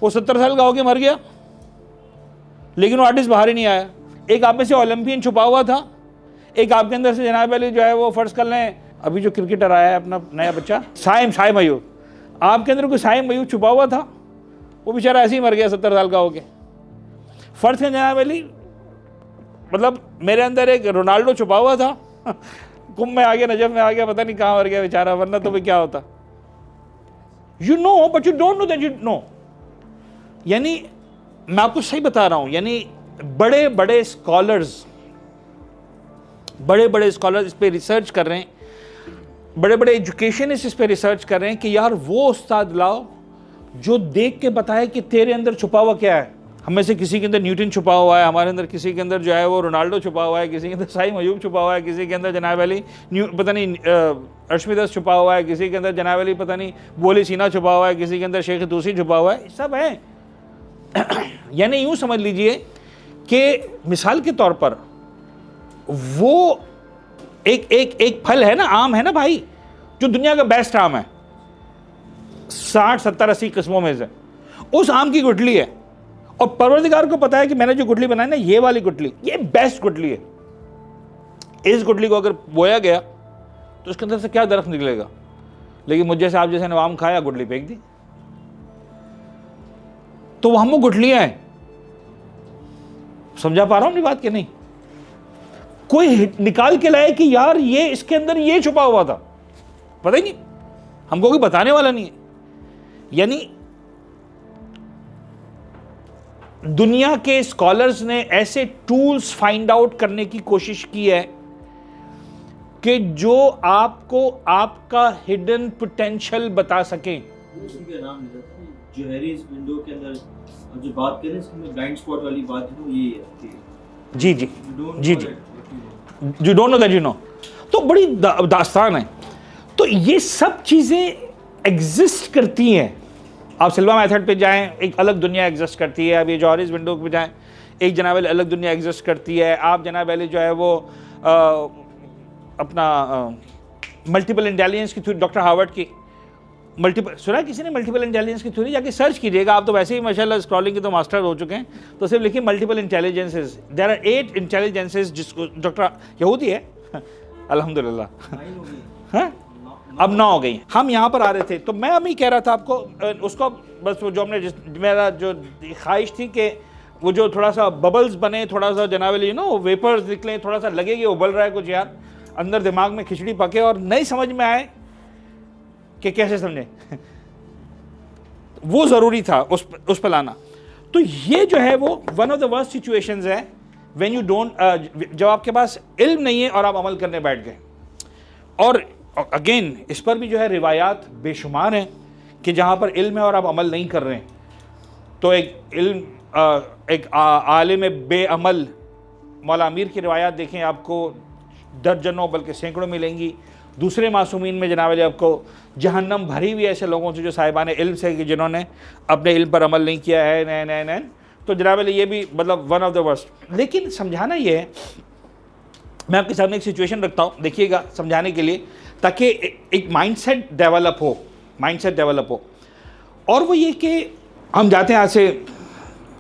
वो 70 साल का होके मर गया, लेकिन वो आर्टिस्ट बाहर ही नहीं आया। एक आप में से ओलंपियन छुपा हुआ था, एक आपके अंदर से जनाब अली जो है वो फर्ज कर लें अभी जो क्रिकेटर आया है अपना नया बच्चा साइम अयूब, आपके अंदर कोई साइम अयूब छुपा हुआ था, वो बेचारा ऐसे ही मर गया 70 साल का होके। फर्ज है जनाब अली, मतलब मेरे अंदर एक रोनाल्डो छुपा हुआ था, कुंभ में आ गया, नजफ में आ गया, पता नहीं कहाँ मर गया बेचारा, वरना तो भाई क्या होता। You know but you don't know that you no. यानी मैं आपको सही बता रहा हूं, यानी बड़े बड़े स्कॉलर्स इस पे रिसर्च कर रहे हैं, बड़े बड़े एजुकेशनिस्ट इस पे रिसर्च कर रहे हैं कि यार वो उस्ताद लाओ जो देख के बताए कि तेरे अंदर छुपा हुआ क्या है। हमें से किसी के अंदर न्यूटन छुपा हुआ है, हमारे अंदर किसी के अंदर जो है वो रोनाल्डो छुपा हुआ है, किसी के अंदर साइम अयूब छुपा हुआ है, किसी के अंदर जनाब अली पता नहीं अर्शमिदस छुपा हुआ है, किसी के अंदर जनाब अली पता नहीं बोली सीना छुपा हुआ है, किसी के अंदर शेख तूसी छुपा हुआ है, सब है। यानी यूँ समझ लीजिए कि मिसाल के तौर पर वो एक फल है ना, आम है ना भाई, जो दुनिया का बेस्ट आम है, 60 70 80 किस्मों में से, उस आम की गुठली है, और परवरदिगार को पता है कि मैंने जो गुठली बनाई ना, ये वाली गुठली ये बेस्ट गुठली है, इस गुठली को अगर बोया गया तो उसके अंदर से क्या दरख्त निकलेगा। लेकिन मुझे जैसे आप जैसे ने आम खाया, गुठली फेंक दी, तो वो हम गुठलियां हैं। समझा पा रहा हूं अपनी बात कि नहीं? कोई निकाल के लाए कि यार ये इसके अंदर ये छुपा हुआ था, पता ही नहीं, हमको कोई बताने वाला नहीं है। यानी दुनिया के स्कॉलर्स ने ऐसे टूल्स फाइंड आउट करने की कोशिश की है कि जो आपको आपका हिडन पोटेंशियल बता सकें। उसके नाम जोहरीज विंडो के अंदर जो बात करें, इसमें ब्लाइंड स्पॉट वाली बात है, वो ये है। जी जी जी जी, you don't know that you know, तो बड़ी दास्तान है। तो ये सब चीज़ें एग्जिस्ट करती हैं। आप सिल्वा मेथड पे जाएं, एक अलग दुनिया एग्जिस्ट करती है। अब ये जॉहरीज विंडो पे जाएं, एक जनाब वाली अलग दुनिया एग्जिस्ट करती है। आप जनाब वाली जो है वो अपना मल्टीपल इंटेलिजेंस की थ्योरी, डॉक्टर हार्वर्ड की मल्टीपल, सुना किसी ने मल्टीपल इंटेलिजेंस की थ्योरी? जाके सर्च कीजिएगा, आप तो वैसे ही माशाल्लाह स्क्रॉलिंग के तो मास्टर हो चुके हैं, तो सिर्फ लिखिए multiple intelligences. There are 8 intelligences, जिसको डॉक्टर यहूदी है अल्हम्दुलिल्लाह, हाँ अब 9 हो गई। हम यहाँ पर आ रहे थे, तो मैं अभी कह रहा था आपको उसको, बस वो जो हमने मेरा जो ख्वाहिश थी कि वो जो थोड़ा सा बबल्स बने, थोड़ा सा जनाब वाली नो वेपर्स निकले, थोड़ा सा लगे कि उबल रहा है कुछ यार, अंदर दिमाग में खिचड़ी पके और नहीं समझ में आए कि कैसे समझे वो ज़रूरी था उस पर लाना। तो ये जो है वो one of the worst situations है व्हेन यू डोंट, जब आपके पास इल्म नहीं है और आप अमल करने बैठ गए। और अगेन इस पर भी जो है रिवायात बेशुमार हैं कि जहाँ पर इल्म है और आप अमल नहीं कर रहे हैं, तो एक आलिम बेअमल मौला अमीर की रिवायात देखें, आपको दर्जनों बल्कि सैकड़ों मिलेंगी। दूसरे मासूमीन में जनाब आपको जहन्नम भरी हुई ऐसे लोगों से जो साहिबान इल्म से कि जिन्होंने अपने इल्म पर अमल नहीं किया है, नैन। तो जनाब ये भी मतलब वन ऑफ द वर्स्ट। लेकिन समझाना ये है, मैं आपके सामने एक सिचुएशन रखता हूँ, देखिएगा समझाने के लिए, ताकि एक माइंडसेट डेवलप हो। और वो ये कि हम जाते हैं आज से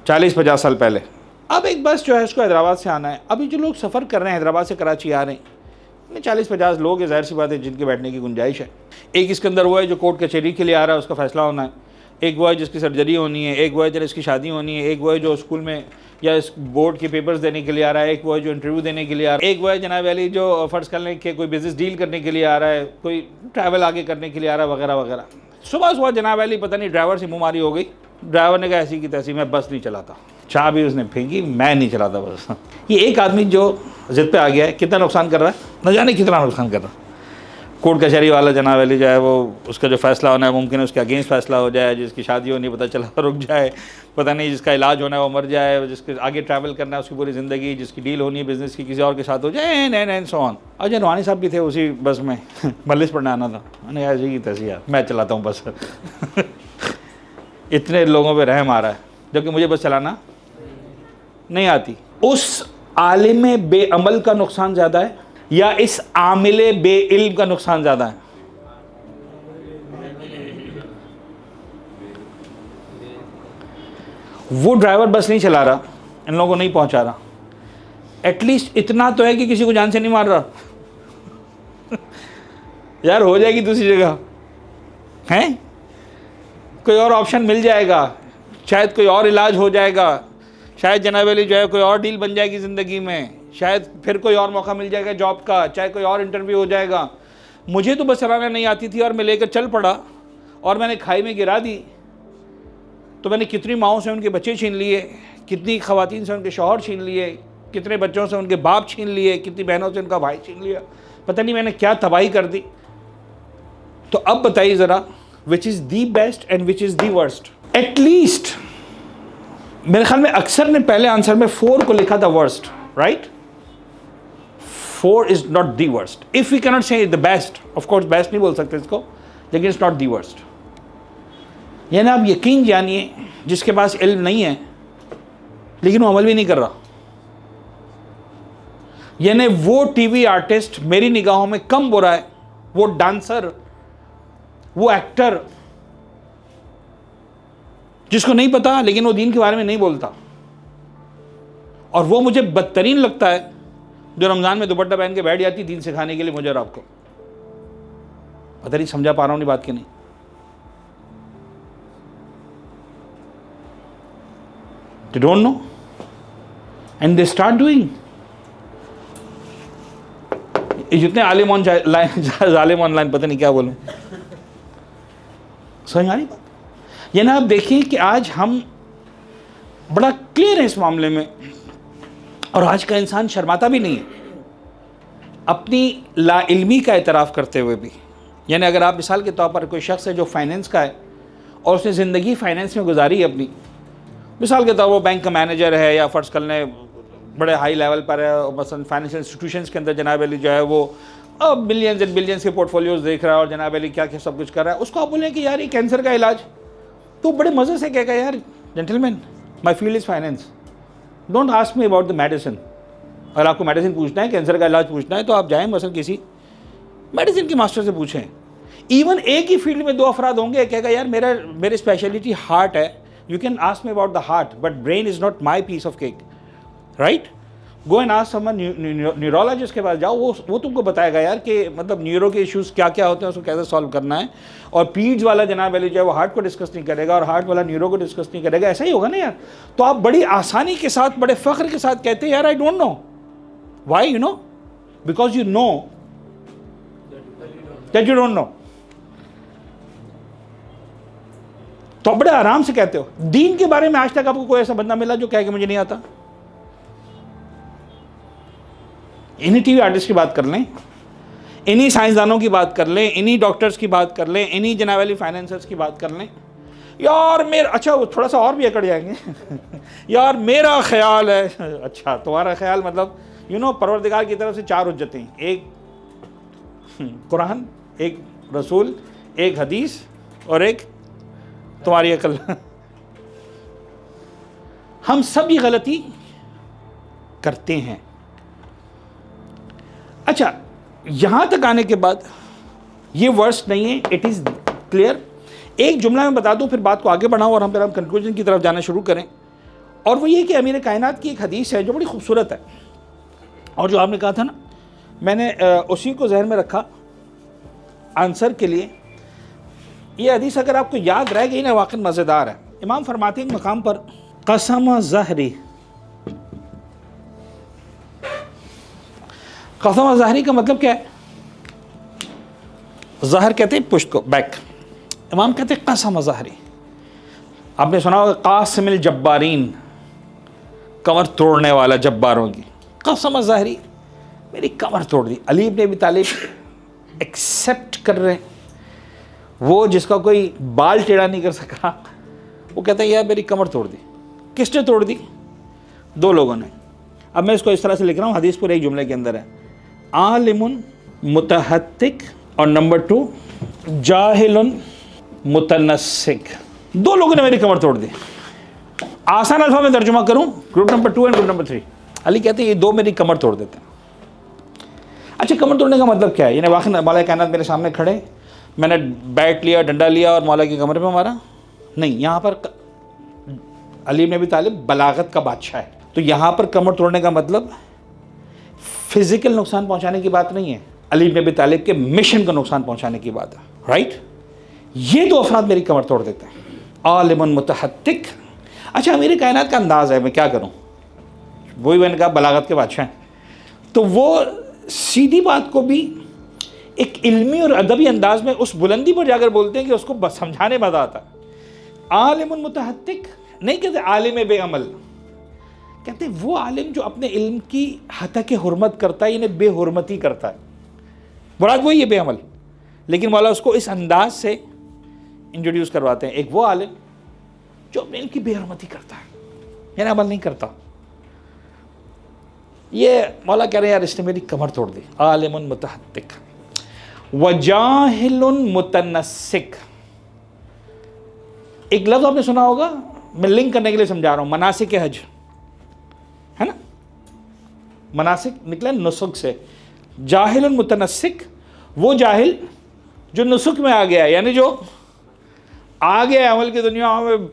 40-50 साल पहले। अब एक बस जो है उसको हैदराबाद से आना है। अभी जो लोग सफ़र कर रहे हैं हैदराबाद से कराची आ रहे हैं, 40-50 लोग है, ज़ाहिर सी बात है जिनके बैठने की गुंजाइश है। एक इसके अंदर वो है जो कोर्ट कचहरी के लिए आ रहा है, उसका फ़ैसला होना है। एक वो है जिसकी सर्जरी होनी है, एक वो है जिसकी शादी होनी है, एक वो है जो स्कूल में या इस बोर्ड के पेपर्स देने के लिए आ रहा है, एक वो है जो इंटरव्यू देने के लिए आ रहा है, एक वो है जनाब वाली जो फ़र्ज़ कर लें कि कोई बिज़नेस डील करने के लिए आ रहा है, कोई ट्रैवल आगे करने के लिए आ रहा है, वगैरह वगैरह। सुबह जनाब वाली पता नहीं ड्राइवर से मुँह मारी हो गई। ड्राइवर ने कहा ऐसी की तैसी, मैं बस नहीं चलाता। चाह भी उसने फेंकी, मैं नहीं चलाता बस। ये एक आदमी जो ज़िद पे आ गया है, कितना नुकसान कर रहा है, न जाने कितना नुकसान कर रहा है। कोर्ट कचहरी वाला जनाब वाली जो है वो उसका जो फ़ैसला होना है मुमकिन है उसके अगेंस्ट फ़ैसला हो जाए, जिसकी शादी होनी पता चला रुक जाए, पता नहीं जिसका इलाज होना है वो मर जाए, जिसके आगे ट्रैवल करना है उसकी पूरी ज़िंदगी, जिसकी डील होनी है बिज़नेस की किसी और के साथ हो जाए, एंड सो ऑन। और जो नवानी साहब भी थे उसी बस में मलिस पढ़ने आना था, मैंने कहा जी तैसी यार मैं चलाता हूँ बस। इतने लोगों पर रहम आ रहा है जबकि मुझे बस चलाना नहीं आती। उस आलिम बेअमल का नुकसान ज़्यादा है या इस आमिले बेइल्म का नुकसान ज़्यादा है? वो ड्राइवर बस नहीं चला रहा, इन लोगों को नहीं पहुंचा रहा, एटलीस्ट इतना तो है कि किसी को जान से नहीं मार रहा। यार हो जाएगी दूसरी जगह, हैं कोई और ऑप्शन मिल जाएगा, शायद कोई और इलाज हो जाएगा, शायद जनाब अली जो है कोई और डील बन जाएगी ज़िंदगी में, शायद फिर कोई और मौका मिल जाएगा जॉब का, चाहे कोई और इंटरव्यू हो जाएगा। मुझे तो बस चलाना नहीं आती थी और मैं लेकर चल पड़ा और मैंने खाई में गिरा दी, तो मैंने कितनी माओं से उनके बच्चे छीन लिए, कितनी ख़वातीन से उनके शौहर छीन लिए, कितने बच्चों से उनके बाप छीन लिए, कितनी बहनों से उनका भाई छीन लिया, पता नहीं मैंने क्या तबाही कर दी। तो अब बताइए ज़रा, which is the best and which is the worst? At least मेरे ख्याल में अक्सर ने पहले आंसर में 4 को लिखा था worst, right? 4 is not the worst. If we cannot say the best, of course best नहीं बोल सकते इसको, लेकिन इट्स नॉट दी वर्स्ट। यानी आप यकीन जानिए जिसके पास इल्म नहीं है लेकिन वो अमल भी नहीं कर रहा, यानी वो टीवी आर्टिस्ट मेरी निगाहों में कम बुरा है, वो डांसर, वो एक्टर जिसको नहीं पता लेकिन वो दीन के बारे में नहीं बोलता, और वो मुझे बदतरीन लगता है जो रमज़ान में दुपट्टा पहन के बैठ जाती दीन सिखाने के लिए मुझे और आपको। पता नहीं समझा पा रहा हूँ नहीं बात की नहीं? They don't know and they start doing. जितने आलिम ऑनलाइन पता नहीं क्या बोलूं, समझ आ रही बात? ये ना आप देखिए कि आज हम बड़ा क्लियर है इस मामले में, और आज का इंसान शर्माता भी नहीं है अपनी लाइल्मी का एतराफ़ करते हुए भी। यानी अगर आप मिसाल के तौर पर कोई शख्स है जो फाइनेंस का है और उसने ज़िंदगी फाइनेंस में गुजारी है अपनी, मिसाल के तौर वो बैंक का मैनेजर है या फ़र्ज़ कर लें बड़े हाई लेवल पर है, मसलन फाइनेंशियल इंस्टीट्यूशंस के अंदर जनाब अली जो है वो अब बिलियंस एंड बिलियंस के पोर्टफोलियोज देख रहा है और जनाब अली क्या क्या सब कुछ कर रहा है, उसको आप बोलें कि यार ये कैंसर का इलाज, तो बड़े मज़े से कहेगा यार gentleman my field is finance, don't ask me about the medicine. अगर आपको मेडिसिन पूछना है, कैंसर का इलाज पूछना है, तो आप जाएँ मसलन किसी मेडिसिन के मास्टर से पूछें। इवन एक ही फील्ड में 2 अफराद होंगे, कहेगा यार मेरी स्पेशलिटी हार्ट है, you can ask me about the heart but brain is not my piece of cake, right? go and ask someone neurologist के पास जाओ, वो तुमको बताएगा यार कि मतलब न्यूरो के इश्यूज़ क्या क्या होते हैं, उसको कैसे सॉल्व करना है। और पीड्स वाला जनाब वाली जो है वो हार्ट को डिस्कस नहीं करेगा और हार्ट वाला न्यूरो को डिस्कस नहीं करेगा, ऐसा ही होगा ना यार। तो आप बड़ी आसानी के साथ, बड़े फ़ख्र के साथ कहते हैं यार I don't know. Why? You know, because you know that you don't know. तो बड़े आराम से कहते हो। दीन के बारे में आज तक आपको कोई ऐसा बंदा मिला जो कहे कि मुझे नहीं आता? इन्हीं टीवी आर्टिस्ट की बात कर लें, इन्हीं साइंसदानों की बात कर लें, इन्हीं डॉक्टर्स की बात कर लें, इन्हीं जनाब वाली फाइनेंसर्स की बात कर लें। यार मेरा, अच्छा थोड़ा सा और भी अकड़ जाएंगे यार मेरा ख्याल है, अच्छा तुम्हारा ख्याल मतलब परवरदिगार की तरफ से 4 हुज्जतें, एक कुरान, एक रसूल, एक हदीस और एक तुम्हारी अकल। हम सब ये गलती करते हैं। अच्छा, यहां तक आने के बाद ये वर्स नहीं है, इट इज क्लियर। एक जुमला मैं बता दूं, फिर बात को आगे बढ़ाऊं और हम कंक्लूजन की तरफ जाना शुरू करें। और वो ये कि अमीर कायनात की एक हदीस है जो बड़ी खूबसूरत है, और जो आपने कहा था ना, मैंने उसी को जहन में रखा आंसर के लिए। ये हदीस अगर आपको याद रह गई ना, वाकई मज़ेदार है। इमाम फरमाते हैं मकाम पर, कसम ज़हरी, कसम ज़हरी का मतलब क्या है? ज़हर कहते हैं पुश्त को, बैक। इमाम कहते हैं कसम ज़हरी। आपने सुना होगा कासिमिल जब्बारीन, कमर तोड़ने वाला जब्बारों की। कसम ज़हरी, मेरी कमर तोड़ दी। अली इब्न अबी तालिब एक्सेप्ट कर रहे हैं, वो जिसका कोई बाल टेढ़ा नहीं कर सका, वो कहता है यार मेरी कमर तोड़ दी। किसने तोड़ दी? 2 लोगों ने। अब मैं इसको इस तरह से लिख रहा हूँ, हदीस पूरे एक जुमले के अंदर है, आलिमुन मुतहत्तिक और नंबर 2 जाहिलुन मुतनस्सिक। 2 लोगों ने मेरी कमर तोड़ दी। आसान अल्फा में तर्जुमा करूँ, group number 2 and group number 3। Ali कहते हैं ये 2 मेरी कमर तोड़ देते हैं। अच्छा, कमर तोड़ने का मतलब क्या है? यानी वाकई मौला कायनात मेरे सामने खड़े, मैंने बैट लिया, डंडा लिया और मौला की कमर पे मारा? नहीं, यहाँ पर अली इब्न अबी तालिब बलागत का बादशाह है, तो यहाँ पर कमर तोड़ने का मतलब फिजिकल नुकसान पहुँचाने की बात नहीं है, अली इब्न अबी तालिब के मिशन को नुकसान पहुँचाने की बात है। राइट? ये 2 अफराद मेरी कमर तोड़ देते हैं, आलिमुन मुतहत्तिक। अच्छा, मेरे कायनात का अंदाज़ है, मैं क्या करूँ? वही मैंने कहा बलागत के बादशाह हैं, तो वो सीधी बात को भी एक इल्मी और अदबी अंदाज में उस बुलंदी पर जाकर बोलते हैं कि उसको बस समझाने मज़ा आता है। आलिमुन मुतहत्तिक नहीं कहते आलिम बेअमल, कहते वो आलिम जो अपने इल्म की हतक हुर्मत करता है, यानी बेहुरमती करता है। मुराद वही है बेअमल, लेकिन मौला उसको इस अंदाज से इंट्रोड्यूस करवाते हैं। एक वो आलिम जो अपने इल्म की बेहुरमती करता है, यानी अमल नहीं करता। ये मौला कह रहे हैं यार इसने मेरी कमर तोड़ दी। आलिमुन मुतहत्तिक वजाहिलुन मुतनस्सिक। एक लफ्ज़ आपने सुना होगा, मैं लिंक करने के लिए समझा रहा हूँ, मनासिक हज है ना, मनासिक निकला नुसुक से। जाहिलुन मुतनस्सिक, वो जाहिल जो नुसुक में आ गया, यानी जो आ गया अमल की दुनिया में,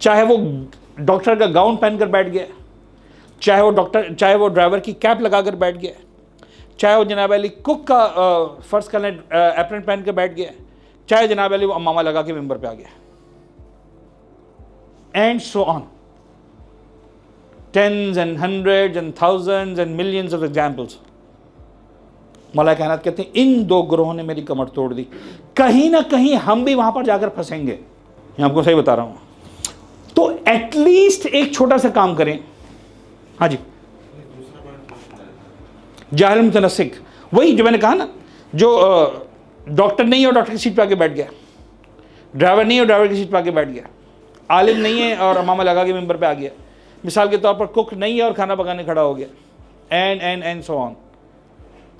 चाहे वो डॉक्टर का गाउन पहनकर बैठ गया, चाहे वो ड्राइवर की कैप लगाकर बैठ गया, चाहे वो जनाब अली कुक का फ़र्ज़ कर लें एप्रन पहन कर बैठ गया, चाहे जनाब अली वो अमामा लगा के मेंबर पे आ गया, and so on, tens and hundreds and thousands and millions of examples. मौला कायनात कहते हैं इन 2 ग्रोहों ने मेरी कमर तोड़ दी। कहीं ना कहीं हम भी वहां पर जाकर फंसेंगे, मैं आपको सही बता रहा हूं। तो एटलीस्ट एक छोटा सा काम करें। हाँ जी, जाहिल मुतनस्सिक, वही जो मैंने कहा ना, जो डॉक्टर नहीं है और डॉक्टर की सीट पे आके बैठ गया, ड्राइवर नहीं है और ड्राइवर की सीट पे आके बैठ गया, आलिम नहीं है और अमामा लगा के मेंबर पे आ गया, मिसाल के तौर पर कुक नहीं है और खाना पकाने खड़ा हो गया, एंड सो ऑन।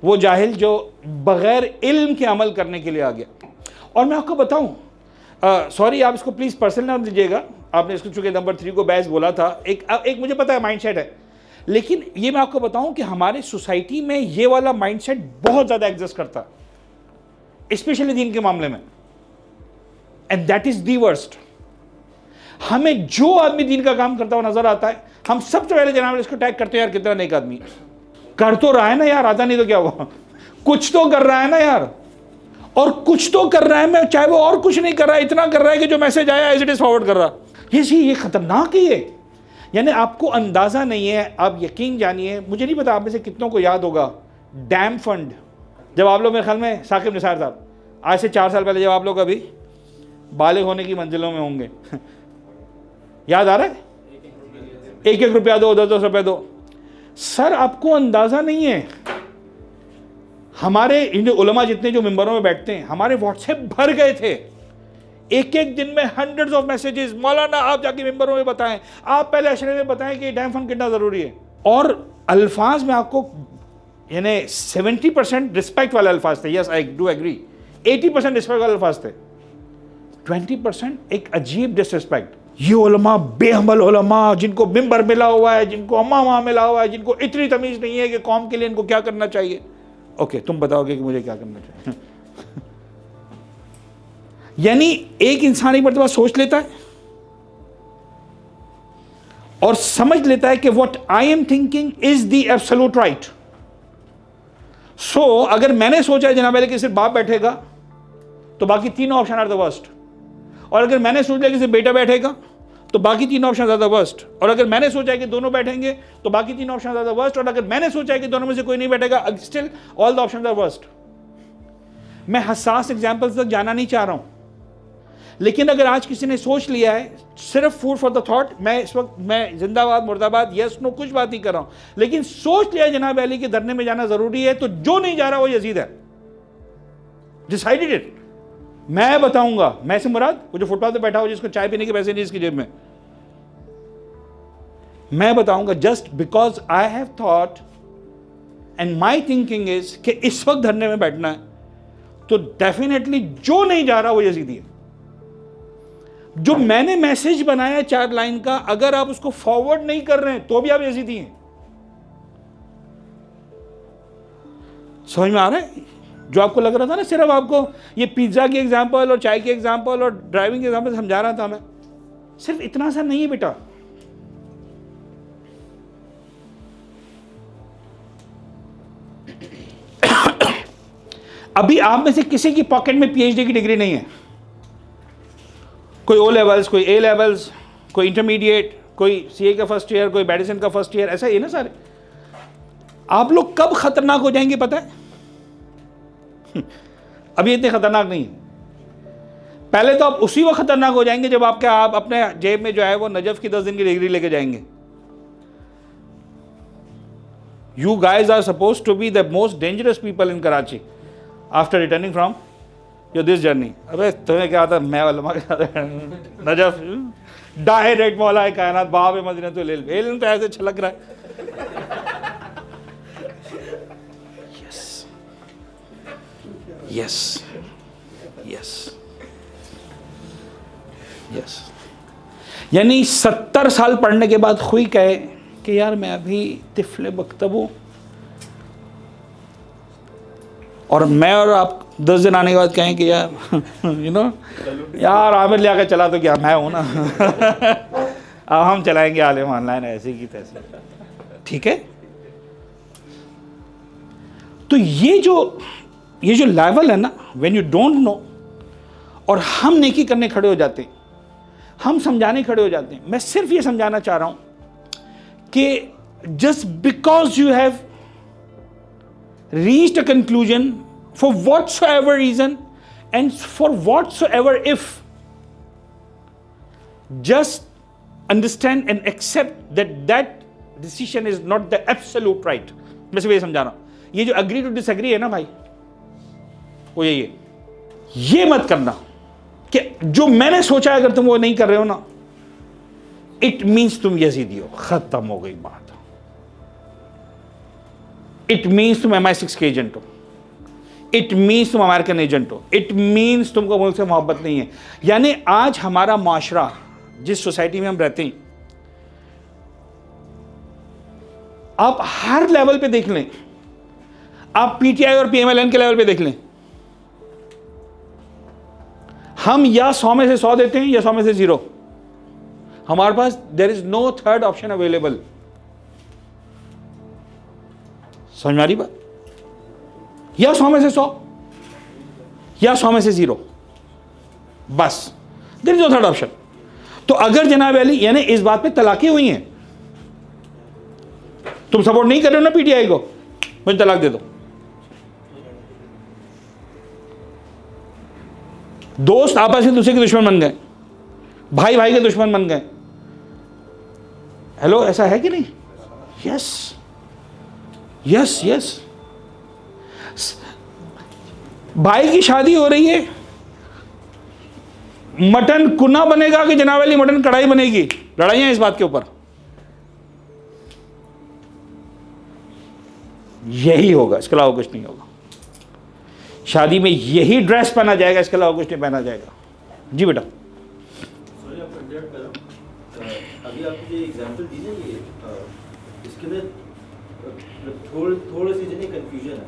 वो जाहिल जो बग़ैर इल्म के अमल करने के लिए आ गया। और मैं आपको बताऊं, सॉरी आप इसको प्लीज़ पर्सनल ना लीजिएगा, आपने इसको चूँकि नंबर 3 को बैस बोला था, एक मुझे पता है माइंडसेट है, लेकिन ये मैं आपको बताऊं कि हमारे सोसाइटी में ये वाला माइंडसेट बहुत ज़्यादा एग्जिस्ट करता है, स्पेशली दीन के मामले में, and that is the worst. हमें जो आदमी दीन का काम करता हुआ नजर आता है, हम सबसे पहले जनाब इसको टैग करते हैं, यार कितना नेक आदमी कर तो रहा है ना यार, आता नहीं तो क्या हुआ, कुछ तो कर रहा है ना यार, और कुछ तो कर रहा है, मैं चाहे वो और कुछ नहीं कर रहा है, इतना कर रहा है कि जो मैसेज आया एज इट इज फॉरवर्ड कर रहा। ये खतरनाक ही है, यानी आपको अंदाजा नहीं है। आप यकीन जानिए, मुझे नहीं पता आप में से कितनों को याद होगा डैम फंड, जब आप लोग मेरे ख्याल में साकिब निसार साहब आज से 4 साल पहले जब आप लोग अभी बालिग होने की मंजिलों में होंगे याद आ रहा है, 1-1 रुपया दो, 10-10 रुपये दो। सर आपको अंदाज़ा नहीं है, हमारे इन उलमा जितने जो मिंबरों में बैठते हैं, हमारे व्हाट्सएप भर गए थे, एक दिन में hundreds ऑफ मैसेजेस, मौलाना आप जाके मिंबरों में बताएं, आप पहले अशरे में बताएं कि डैम फंड कितना ज़रूरी है। और अल्फाज में आपको यानी 70% रिस्पेक्ट वाले अल्फाज थे, yes I do agree, 80% respect वाले अल्फाज थे, 20% एक अजीब डिसरिस्पेक्ट। ये उलमा बेहमल उलमा जिनको मिंबर मिला हुआ है, जिनको अम्मा मिला हुआ है, जिनको इतनी तमीज़ नहीं है कि कौम के लिए इनको क्या करना चाहिए। ओके तुम बताओगे कि मुझे क्या करना चाहिए। यानी एक इंसान एक मरतबा सोच लेता है और समझ लेता है कि what I am thinking is the absolute right. So अगर मैंने सोचा है जनाब वाले कि सिर्फ बाप बैठेगा तो बाकी 3 ऑप्शन आर द वर्स्ट, और अगर मैंने सोच लिया कि सिर्फ बेटा बैठेगा तो बाकी 3 ऑप्शन आर द वर्स्ट, और अगर मैंने सोचा है कि दोनों बैठेंगे तो बाकी 3 ऑप्शन आर द वर्स्ट, और अगर मैंने सोचा है कि दोनों में से कोई नहीं बैठेगा still all the options are worst. मैं हसास एग्जांपल्स तक जाना नहीं चाह रहा हूं, लेकिन अगर आज किसी ने सोच लिया है, सिर्फ फूड फॉर द थॉट, मैं इस वक्त मैं जिंदाबाद मुर्दाबाद यस नो कुछ बात ही कर रहा हूं, लेकिन सोच लिया जनाब अली के धरने में जाना जरूरी है, तो जो नहीं जा रहा वो यजीद है, डिसाइडेड इट। मैं बताऊंगा, मैं से मुराद वो जो फुटपाथ पे बैठा हो जिसको चाय पीने के पैसे नहीं इसकी जेब में, मैं बताऊंगा just because I have thought and my thinking is कि इस वक्त धरने में बैठना है, तो डेफिनेटली जो नहीं जा रहा वो यजीदी है। जो मैंने मैसेज बनाया 4 लाइन का, अगर आप उसको फॉरवर्ड नहीं कर रहे हैं तो भी आप यजीदी हैं। समझ में आ रहा है? जो आपको लग रहा था ना सिर्फ आपको ये पिज्जा की एग्जांपल और चाय की एग्जांपल और ड्राइविंग की एग्जांपल समझा रहा था मैं, सिर्फ इतना सा नहीं है बेटा। अभी आप में से किसी की पॉकेट में पीएचडी की डिग्री नहीं है, कोई ओ लेवल्स, कोई ए लेवल्स, कोई इंटरमीडिएट, कोई सीए का फर्स्ट ईयर, कोई मेडिसिन का फर्स्ट ईयर, ऐसा ही है ना सारे। आप लोग कब खतरनाक हो जाएंगे पता है? अभी इतने खतरनाक नहीं है, पहले तो आप उसी वक्त खतरनाक हो जाएंगे जब आप अपने जेब में जो है वो नजफ की 10 दिन की डिग्री लेके जाएंगे। You guys are suppose to be the most dangerous people in Karachi after returning from your this journey. अबे तुम्हें क्या आता, मैं नजफ डायरेक्ट मौला कायनात बाब मदीना तो इल्म तो ऐसे छलक रहा है। यस यस यस, यानी 70 साल पढ़ने के बाद खुई कहे कि यार मैं अभी तिफले बख्तब हूँ, और मैं और आप 10 दिन आने के बाद कहें कि यार यू नो यार आमिर ले आकर चला तो क्या मैं हूँ ना। अब हम चलाएंगे आलिम ऑनलाइन ऐसे की तैसे, ठीक है। तो ये जो लेवल है ना, व्हेन यू डोंट नो, और हम नेकी करने खड़े हो जाते हैं, हम समझाने खड़े हो जाते हैं। मैं सिर्फ ये समझाना चाह रहा हूं कि just because you have reached a conclusion for whatsoever reason and for whatsoever if, just understand and accept that decision is not the absolute right। मैं सिर्फ ये समझा रहा हूं, ये जो agree to disagree है ना भाई, वो यही है। ये मत करना कि जो मैंने सोचा है अगर तुम वो नहीं कर रहे हो ना, इट मीन्स तुम यजीदी हो, खत्म हो गई बात। इट मीन्स तुम MI6 के एजेंट हो, इट मीन्स तुम अमेरिकन एजेंट हो, इट मीन्स तुमको मुल्क से मोहब्बत नहीं है। यानी आज हमारा माशरा, जिस सोसाइटी में हम रहते हैं, आप हर लेवल पे देख लें, आप PTI और PMLN के लेवल पे देख लें, हम या 100 में से 100 देते हैं या 100 में से 0। हमारे पास there is no third option available. समझ में आ रही बात? या 100 में से 100 या 100 में से 0, बस, there is no third option. तो अगर जनाब अली यानी इस बात पे तलाक़ें हुई हैं, तुम सपोर्ट नहीं कर रहे हो ना PTI को, मुझे तलाक दे दो, दोस्त आपस में दूसरे के दुश्मन बन गए, भाई भाई के दुश्मन बन गए। हेलो, ऐसा है कि नहीं? Yes yes yes. भाई की शादी हो रही है, मटन कुना बनेगा कि जनाब वाली मटन कढ़ाई बनेगी, लड़ाइयां इस बात के ऊपर। यही होगा, इसके अलावा कुछ नहीं होगा। शादी में यही ड्रेस पहना जाएगा, इसके अलावा कुछ नहीं पहना जाएगा। जी बेटा। सॉरी आपको इंटरप्ट कर रहा हूं। अभी आपने जो एग्जांपल दी ना, ये इसके अंदर थोड़ी सी जो कंफ्यूजन है।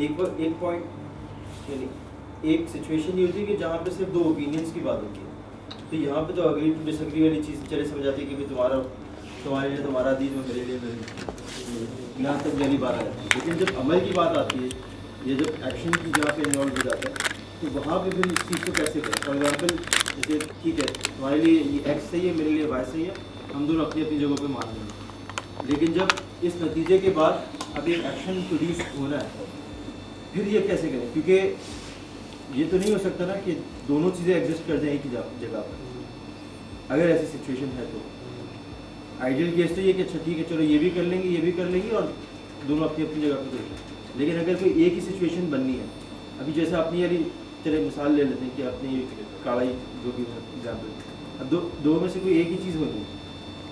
एक पॉइंट यानी एक सिचुएशन ये होती है कि जहाँ पे सिर्फ दो ओपिनियंस की बात होती है, तो यहाँ पे तो अग्री टू डिसएग्री वाली चीज़ चले समझ आती है कि भाई तुम्हारे लिए तुम्हारा दीन और मेरे लिए यहाँ तक मेरी बात आ जाती है। लेकिन जब अमल की बात आती है, ये जब एक्शन की जगह पे इन्वॉल्व हो जाता है, तो वहाँ पे फिर इस चीज़ को कैसे करें? फॉर एग्जाम्पल जैसे ठीक है, तुम्हारे लिए ये एक्स सही है, मेरे लिए वाई सही है, हम दोनों अपनी अपनी जगहों पे मान लेंगे। लेकिन जब इस नतीजे के बाद अब एक एक्शन प्रोड्यूस होना है, फिर ये कैसे करें? क्योंकि ये तो नहीं हो सकता ना कि दोनों चीज़ें एग्जिस्ट कर जाएं एक ही जगह पर। अगर ऐसी सिचुएशन है तो आइडियल केस तो ये कि अच्छा ठीक है, चलो ये भी कर लेंगे, ये भी कर लेंगे और दोनों अपनी अपनी जगह पर करेंगे। लेकिन अगर कोई एक ही सिचुएशन बननी है, अभी जैसे आपने यारी चले मिसाल ले लेते हैं कि आपने ये कढ़ाई जो भी एग्जाम्पल, अब दो में से कोई एक ही चीज़ होनी है,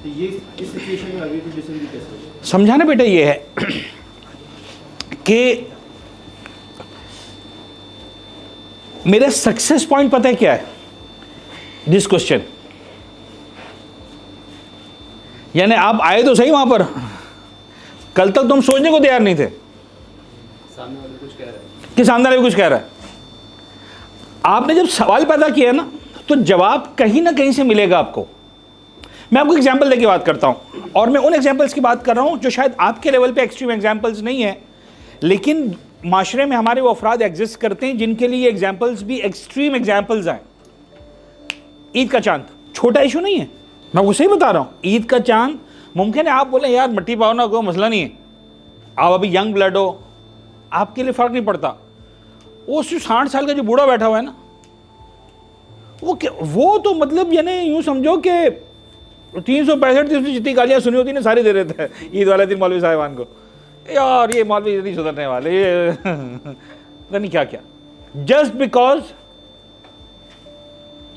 तो ये इस सिचुएशन में आगे की डिसीजन कैसे होगा? समझाना बेटा ये है कि मेरा सक्सेस पॉइंट पता है क्या है? This question. यानी आप आए तो सही वहां पर, कल तक तुम सोचने को तैयार नहीं थे सामने वाले कुछ कह रहे हैं कि सामने वाला भी कुछ कह रहा है। आपने जब सवाल पैदा किया ना, तो जवाब कहीं ना कहीं से मिलेगा आपको। मैं आपको एग्जाम्पल देके बात करता हूं, और मैं उन एग्जाम्पल्स की बात कर रहा हूं जो शायद आपके लेवल पे एक्सट्रीम एग्जाम्पल्स नहीं है, लेकिन माशरे में हमारे वो अफराद एग्जिस्ट करते हैं जिनके लिए एग्जाम्पल्स भी एक्सट्रीम एग्जाम्पल्स हैं। ईद का चांद छोटा इशू नहीं है, मैं आपको सही बता रहा हूँ। ईद का चांद मुमकिन है आप बोले यार मट्टी पाओ ना, कोई मसला नहीं है, आप अभी यंग ब्लड हो, आपके लिए फ़र्क नहीं पड़ता। वो 60 साल का जो बूढ़ा बैठा हुआ है ना, वो तो मतलब यानी यूँ समझो कि 365 दिन जितनी गालियाँ सुनी होती ना सारी दे देता है ईद वाले दिन मौलवी साहिबान को, यार ये मौलवी नहीं सुधरने वाले, ये पता नहीं क्या क्या। जस्ट बिकॉज,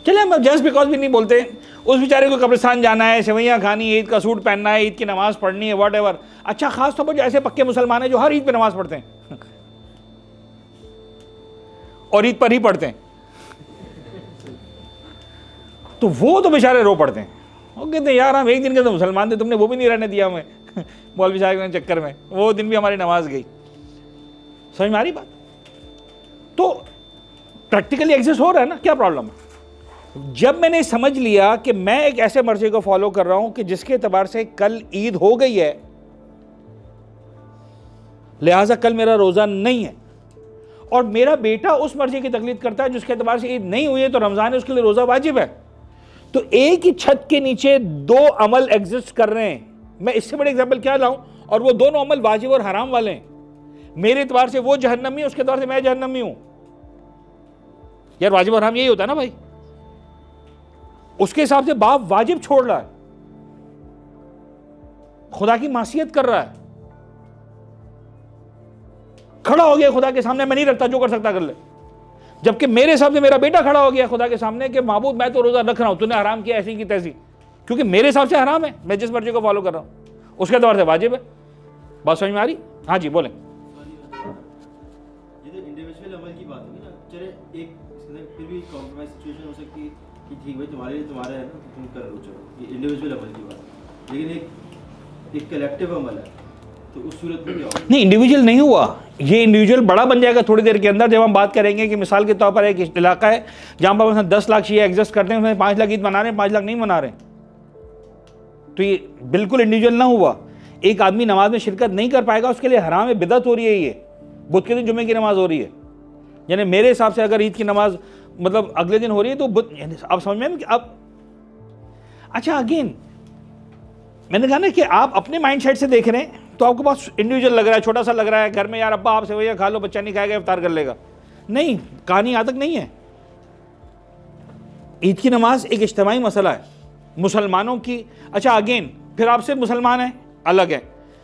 चले हम जस्ट बिकॉज भी नहीं बोलते, उस बेचारे को कब्रिस्तान जाना है, सेवैयाँ खानी है, ईद का सूट पहनना है, ईद की नमाज़ पढ़नी है, वॉट एवर। अच्छा, खास तौर पर जो ऐसे पक्के मुसलमान हैं जो हर ईद पे नमाज़ पढ़ते हैं और ईद पर ही पढ़ते हैं, तो वो तो बेचारे रो पड़ते हैं। वो कहते हैं यार हम एक दिन के तो मुसलमान थे, तुमने वो भी नहीं रहने दिया हमें मौलवी साहब के चक्कर में, वो दिन भी हमारी नमाज गई। समझ में आ रही बात? तो प्रैक्टिकली एग्जिस्ट हो रहा है ना, क्या प्रॉब्लम है? जब मैंने समझ लिया कि मैं एक ऐसे मर्जी को फॉलो कर रहा हूं कि जिसके एतबार से कल ईद हो गई है, लिहाजा कल मेरा रोजा नहीं है, और मेरा बेटा उस मर्जी की तकलीद करता है जिसके एतबार से ईद नहीं हुई है तो रमजान है, उसके लिए रोजा वाजिब है, तो एक ही छत के नीचे दो अमल एग्जिस्ट कर रहे हैं। मैं इससे बड़े एग्जाम्पल क्या लाऊं? और वो दोनों अमल वाजिब और हराम वाले हैं। मेरे एतबार से वो जहन्नमी है, उसके एतबार से मैं जहन्नमी हूं। यार वाजिब और हराम यही होता है ना भाई। उसके हिसाब से बाप वाजिब छोड़ रहा है, खुदा की मासियत कर रहा है, खड़ा हो गया खुदा के सामने, मैं नहीं रखता, जो कर सकता कर ले। जबकि मेरे हिसाब से मेरा बेटा खड़ा हो गया खुदा के सामने कि माबूद मैं तो रोजा रख रहा हूं, तूने हराम किया ऐसी की तैसी, क्योंकि मेरे हिसाब से हराम है, मैं जिस मर्जी को फॉलो कर रहा हूं, उसके तौर से वाजिब है। बात समझ में आ रही? हाँ जी बोलें। ये तो इंडिविजुअल अमल की बात होगी ना, चले एक फिर भी कॉम्प्रोमाइज सिचुएशन हो सकती है कि ठीक भाई तुम्हारे लिए तुम्हारा है ना, तो तुम कर लो, चलो, ये इंडिविजुअल अमल की बात। लेकिन एक कलेक्टिव अमल है, तो उस सूरत में क्या होगा? नहीं, इंडिविजुअल नहीं हुआ, ये इंडिविजुअल बड़ा बन जाएगा थोड़ी देर के अंदर, जब हम बात करेंगे कि मिसाल के तौर पर एक इलाका है जहां पर 10 लाख शिया एग्जिस्ट करते हैं, उसमें 5 लाख ईद मना रहे हैं, 5 लाख नहीं मना रहे, तो ये बिल्कुल इंडिविजुअल ना हुआ। एक आदमी नमाज में शिरकत नहीं कर पाएगा, उसके लिए हराम है, बिदअत हो रही है, ये बुध के दिन जुम्मे की नमाज हो रही है। यानी मेरे हिसाब से अगर ईद की नमाज मतलब अगले दिन हो रही है तो आप समझ में अब अच्छा अगेन मैंने कहा ना कि आप अपने माइंड सेट से देख रहे हैं तो आपके पास इंडिविजुअल लग रहा है, छोटा सा लग रहा है, घर में यार अब्बा आप सेवैया खा लो, बच्चा नहीं खाएगा, इफ्तार कर लेगा। नहीं, कहानी यहाँ तक नहीं है। ईद की नमाज एक इज्तिमाई मसला है मुसलमानों की। अच्छा अगेन फिर आपसे मुसलमान हैं अलग है,